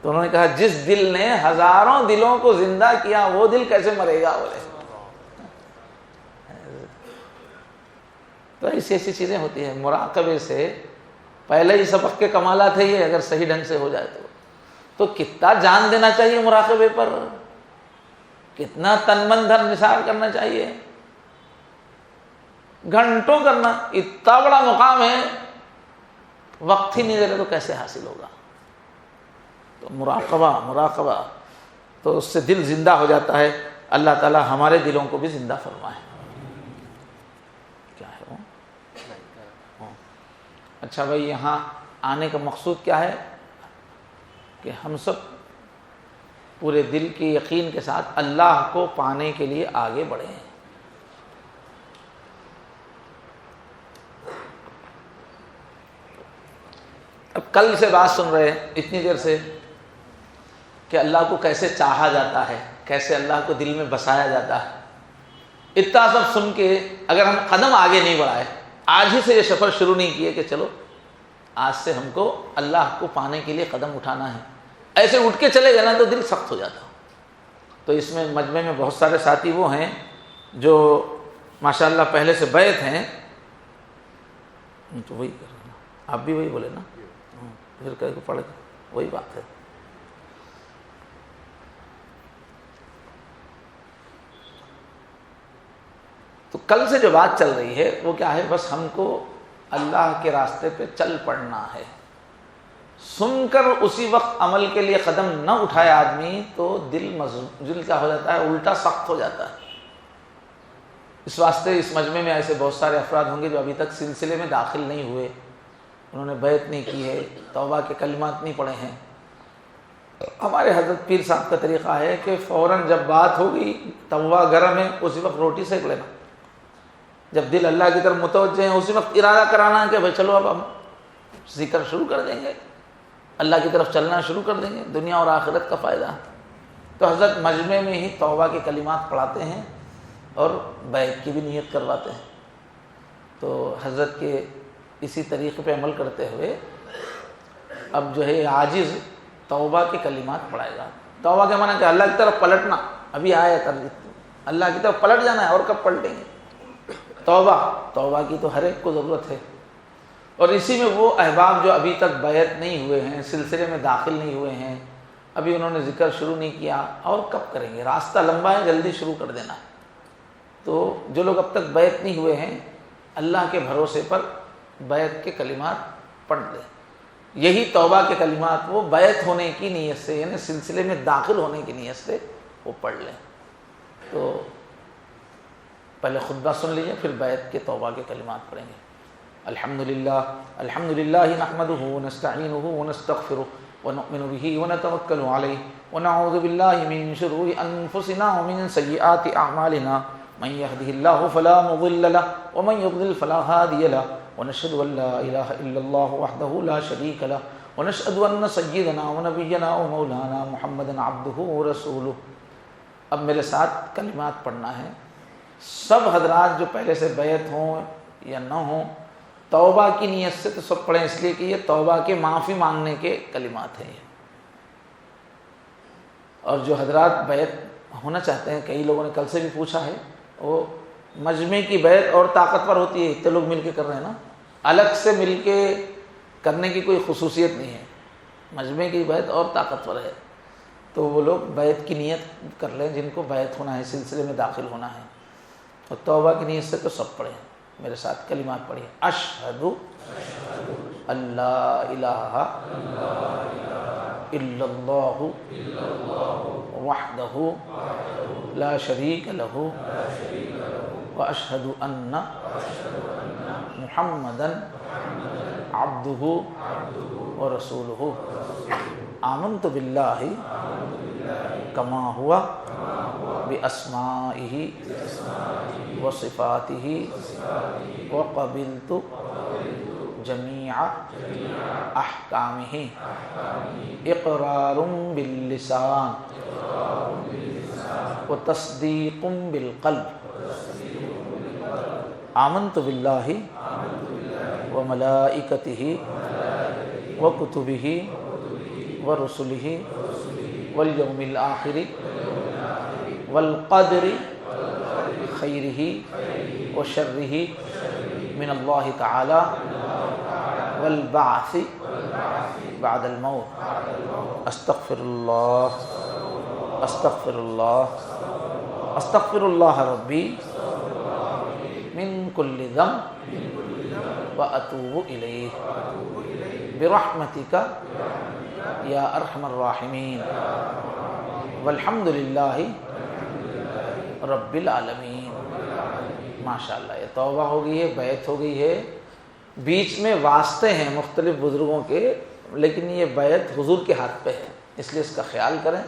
تو انہوں نے کہا جس دل نے ہزاروں دلوں کو زندہ کیا وہ دل کیسے مرے گا. بولے تو ایسی ایسی چیزیں ہوتی ہیں. مراقبے سے پہلے ہی سبق کے کمالات ہے یہ، اگر صحیح ڈھنگ سے ہو جائے تو کتنا جان دینا چاہیے مراقبے پر، کتنا تن من دھن نثار کرنا چاہیے، گھنٹوں کرنا. اتنا بڑا مقام ہے، وقت ہی نہیں دے رہے تو کیسے حاصل ہوگا. تو مراقبہ تو اس سے دل زندہ ہو جاتا ہے. اللہ تعالی ہمارے دلوں کو بھی زندہ فرمائے. کیا ہے وہ؟ اچھا بھائی، یہاں آنے کا مقصود کیا ہے کہ ہم سب پورے دل کی یقین کے ساتھ اللہ کو پانے کے لیے آگے بڑھے ہیں. اب کل سے بات سن رہے ہیں اتنی دیر سے کہ اللہ کو کیسے چاہا جاتا ہے، کیسے اللہ کو دل میں بسایا جاتا ہے. اتنا سب سن کے اگر ہم قدم آگے نہیں بڑھائے، آج ہی سے یہ سفر شروع نہیں کیے کہ چلو آج سے ہم کو اللہ کو پانے کے لیے قدم اٹھانا ہے، ایسے اٹھ کے چلے گئے نا تو دل سخت ہو جاتا. تو اس میں مجمع میں بہت سارے ساتھی وہ ہیں جو ماشاءاللہ پہلے سے بیعت ہیں، تو وہی کر رہے نا، آپ بھی وہی بولے نا، پھر کہہ کو پڑھ کے وہی بات ہے. تو کل سے جو بات چل رہی ہے وہ کیا ہے، بس ہم کو اللہ کے راستے پہ چل پڑنا ہے، سن کر اسی وقت عمل کے لیے قدم نہ اٹھائے آدمی تو دل کیا ہو جاتا ہے، الٹا سخت ہو جاتا ہے۔ اس واسطے اس مجمع میں ایسے بہت سارے افراد ہوں گے جو ابھی تک سلسلے میں داخل نہیں ہوئے، انہوں نے بیعت نہیں کی ہے، توبہ کے کلمات نہیں پڑھے ہیں۔ ہمارے حضرت پیر صاحب کا طریقہ ہے کہ فوراً جب بات ہوگی، توا گرم ہے، اسی وقت روٹی سیک لینا۔ جب دل اللہ کی طرف متوجہ ہے اسی وقت ارادہ کرانا ہے کہ بھائی چلو اب ہم ذکر شروع کر دیں گے، اللہ کی طرف چلنا شروع کر دیں گے، دنیا اور آخرت کا فائدہ۔ تو حضرت مجمع میں ہی توبہ کے کلمات پڑھاتے ہیں اور بیعت کی بھی نیت کرواتے ہیں۔ تو حضرت کے اسی طریقے پہ عمل کرتے ہوئے اب جو ہے عاجز توبہ کے کلمات پڑھائے گا۔ توبہ کے معنی کہ اللہ کی طرف پلٹنا، ابھی آیا اللہ کی طرف پلٹ جانا ہے، اور کب پلٹیں گے؟ توبہ کی تو ہر ایک کو ضرورت ہے۔ اور اسی میں وہ احباب جو ابھی تک بیعت نہیں ہوئے ہیں، سلسلے میں داخل نہیں ہوئے ہیں، ابھی انہوں نے ذکر شروع نہیں کیا، اور کب کریں گے؟ راستہ لمبا ہے، جلدی شروع کر دینا۔ تو جو لوگ اب تک بیعت نہیں ہوئے ہیں، اللہ کے بھروسے پر بیعت کے کلمات پڑھ لیں۔ یہی توبہ کے کلمات وہ بیعت ہونے کی نیت سے، یعنی سلسلے میں داخل ہونے کی نیت سے وہ پڑھ لیں۔ تو پہلے خطبہ سن لیجیے، پھر بیعت کے توبہ کے کلمات پڑھیں گے۔ الحمدللہ نحمدہ ونستعینہ ونستغفرہ ونؤمن بہ ونتوکل علیہ ونعوذ باللہ من شرور انفسنا ومن سیئات اعمالنا من یہدہ اللہ فلا مضل لہ ومن یضلل فلا ہادی لہ ونشہد ان لا الہ الا اللہ وحدہ لا شریک لہ ونشہد ان سیدنا ونبینا ومولانا محمدا عبدہ ورسولہ۔ اب میرے ساتھ کلمات پڑھنا ہے۔ سب حضرات جو پہلے سے بیعت ہوں یا نہ ہوں، توبہ کی نیت سے تو سب پڑھیں، اس لیے کہ یہ توبہ کے معافی مانگنے کے کلمات ہیں۔ اور جو حضرات بیعت ہونا چاہتے ہیں، کئی لوگوں نے کل سے بھی پوچھا ہے، وہ مجمع کی بیعت اور طاقتور ہوتی ہے، اتنے لوگ مل کے کر رہے ہیں نا، الگ سے مل کے کرنے کی کوئی خصوصیت نہیں ہے، مجمع کی بیعت اور طاقتور ہے۔ تو وہ لوگ بیعت کی نیت کر لیں جن کو بیعت ہونا ہے، سلسلے میں داخل ہونا ہے۔ اور توبہ کی نیت سے تو سب پڑھیں، میرے ساتھ کلمات پڑھیں۔ اشہد اللہ الہ الا اللہ وحدہ لا شریک لہ واشہد ان محمدا عبدہ ورسولہ۔ آمنت باللہ کما ہوا باسمائہ وصفاتہ وقبلت جمیع احکامہ اقرار باللسان وتصدیق بالقلب۔ آمنت باللہ وملائکتہ وکتبہ ورسلہ والیوم الآخر والقدر خیرہ وشرہ من اللہ تعالی والبعث بعد الموت۔ استغفر اللہ استغفر اللہ استغفر اللہ ربی من کل ذنب واتوب الیہ برحمتک یا ارحم الراحمین والحمد للہ رب العالمین۔ ماشاءاللہ، یہ توبہ ہو گئی ہے، بیعت ہو گئی ہے۔ بیچ میں واسطے ہیں مختلف بزرگوں کے، لیکن یہ بیعت حضور کے ہاتھ پہ ہے، اس لیے اس کا خیال کریں۔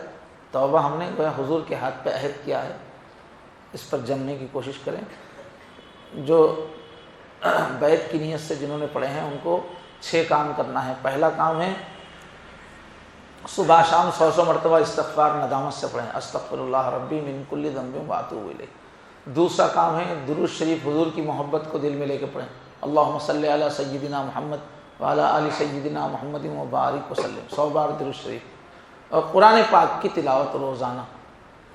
توبہ ہم نے حضور کے ہاتھ پہ عہد کیا ہے، اس پر جمنے کی کوشش کریں۔ جو بیعت کی نیت سے جنہوں نے پڑھے ہیں ان کو 6 کام کرنا ہے۔ پہلا کام ہے صبح شام 100 مرتبہ استغفار ندامت سے پڑھیں، استغفر اللہ ربی من کل ذنب واتوب الیہ۔ دوسرا کام ہے درود شریف حضور کی محبت کو دل میں لے کے پڑھیں، اللہم صلی علی سیدنا محمد وعلی آل سیدنا محمد وبارک وسلم، 100 بار درود شریف۔ اور قرآن پاک کی تلاوت روزانہ،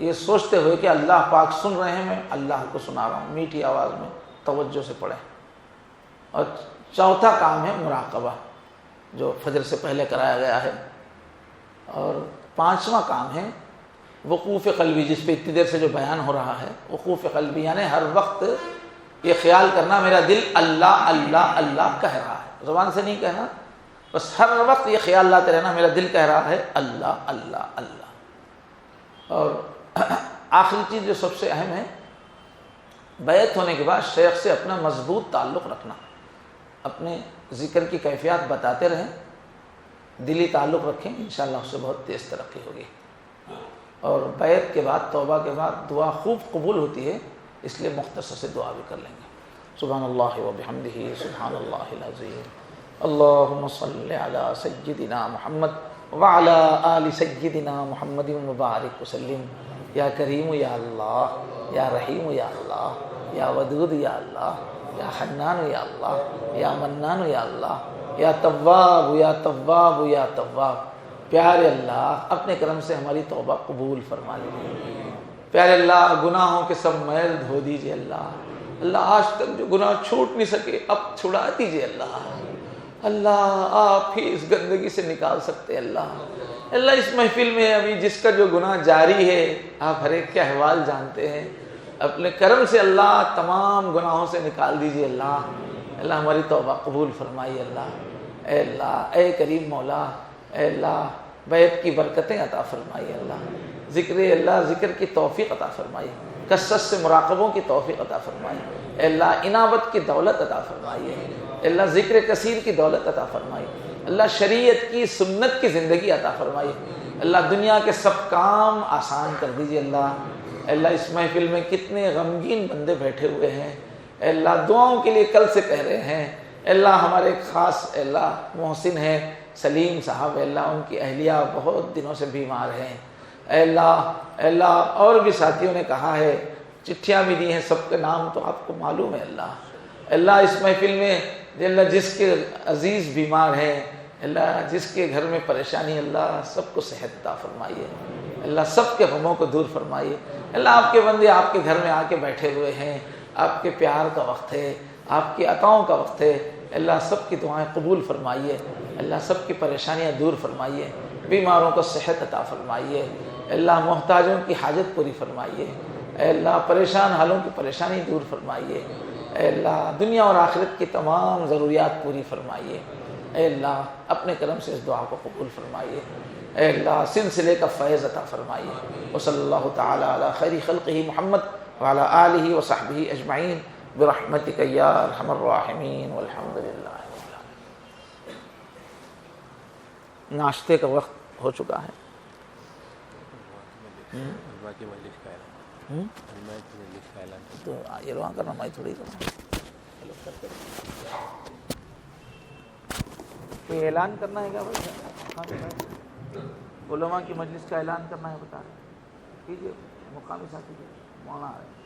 یہ سوچتے ہوئے کہ اللہ پاک سن رہے ہیں، میں اللہ کو سنا رہا ہوں، میٹھی آواز میں توجہ سے پڑھیں۔ اور چوتھا کام ہے مراقبہ، جو فجر سے پہلے کرایا گیا ہے۔ اور 5واں کام ہے وقوف قلبی، جس پہ اتنی دیر سے جو بیان ہو رہا ہے، وقوف قلبی یعنی ہر وقت یہ خیال کرنا میرا دل اللہ اللہ اللہ کہہ رہا ہے، زبان سے نہیں کہنا، بس ہر وقت یہ خیال لاتے رہنا، میرا دل کہہ رہا ہے اللہ اللہ اللہ۔ اور آخری چیز جو سب سے اہم ہے، بیعت ہونے کے بعد شیخ سے اپنا مضبوط تعلق رکھنا، اپنے ذکر کی کیفیات بتاتے رہیں، دلی تعلق رکھیں، انشاءاللہ اس سے بہت تیز ترقی ہوگی۔ اور بیعت کے بعد، توبہ کے بعد دعا خوب قبول ہوتی ہے، اس لیے مختصر سے دعا بھی کر لیں گے۔ سبحان اللہ و بحمدہ، سبحان اللہ العظیم، اللہم صلی علی سیدنا محمد وعلی آل سیدنا محمد مبارک وسلم۔ یا کریم یا اللہ، یا رحیم یا اللہ، یا ودود یا اللہ، یا حنان یا اللہ، یا منان یا اللہ، یا تواب یا تواب یا تواب۔ پیارے اللہ، اپنے کرم سے ہماری توبہ قبول فرما لیجیے۔ پیارے اللہ، گناہوں کے سب میل دھو دیجیے اللہ۔ اللہ، آج تک جو گناہ چھوٹ نہیں سکے اب چھڑا دیجیے اللہ۔ اللہ، آپ ہی اس گندگی سے نکال سکتے اللہ۔ اللہ، اس محفل میں ابھی جس کا جو گناہ جاری ہے، آپ ہر ایک کے احوال جانتے ہیں، اپنے کرم سے اللہ تمام گناہوں سے نکال دیجیے اللہ۔ اللہ، ہماری توبہ قبول فرمائیے اللہ۔ اے اللہ، اے کریم مولا، اے اللہ، بیعت کی برکتیں عطا فرمائیے اللہ۔ ذکر کی توفیق عطا فرمائیے، کثرت سے مراقبوں کی توفیق عطا فرمائیے۔ اے اللہ، انابت کی دولت عطا فرمائیے۔ اے اللہ، ذکر کثیر کی دولت عطا فرمائیے۔ اللہ، شریعت کی سنت کی زندگی عطا فرمائیے۔ اللہ، دنیا کے سب کام آسان کر دیجیے اللہ۔ اے اللہ، اس محفل میں کتنے غمگین بندے بیٹھے ہوئے ہیں، اے اللہ دعاؤں کے لیے کل سے کہہ رہے ہیں۔ اے اللہ، ہمارے ایک خاص اے اللہ محسن ہے سلیم صاحب، اے اللہ ان کی اہلیہ بہت دنوں سے بیمار ہیں۔ اے اللہ، اور بھی ساتھیوں نے کہا ہے، چٹھیاں بھی دی ہیں، سب کے نام تو آپ کو معلوم ہے اللہ۔ اللہ، اس محفل میں اللہ جس کے عزیز بیمار ہیں، اللہ جس کے گھر میں پریشانی، اللہ سب کو صحت عطا فرمائیے۔ اللہ، سب کے غموں کو دور فرمائیے۔ اللہ، آپ کے بندے آپ کے گھر میں آ کے بیٹھے ہوئے ہیں، آپ کے پیار کا وقت ہے، آپ کی عطاؤں کا وقت ہے۔ اللہ، سب کی دعائیں قبول فرمائیے۔ اللہ، سب کی پریشانیاں دور فرمائیے، بیماروں کو صحت عطا فرمائیے۔ اللہ، محتاجوں کی حاجت پوری فرمائیے۔ اے اللہ، پریشان حالوں کی پریشانی دور فرمائیے۔ اے اللہ، دنیا اور آخرت کی تمام ضروریات پوری فرمائیے۔ اے اللہ، اپنے کرم سے اس دعا کو قبول فرمائیے۔ اے اللہ، سلسلے کا فیض عطا فرمائیے۔ وصلی اللہ تعالی علی خیر خلقہ محمد وعلی آلہ وصحبہ اجمعین برحمتک یا ارحم الراحمین والحمد للہ۔ ناشتے کا وقت ہو چکا ہے۔ تو یہ روان کرنا، میں تھوڑی کرنا، کوئی اعلان کرنا ہے کیا بھائی؟ علماء کی مجلس کا اعلان کرنا ہے، بتا رہے کیجیے، مقامی ساتھی مولانا ہے۔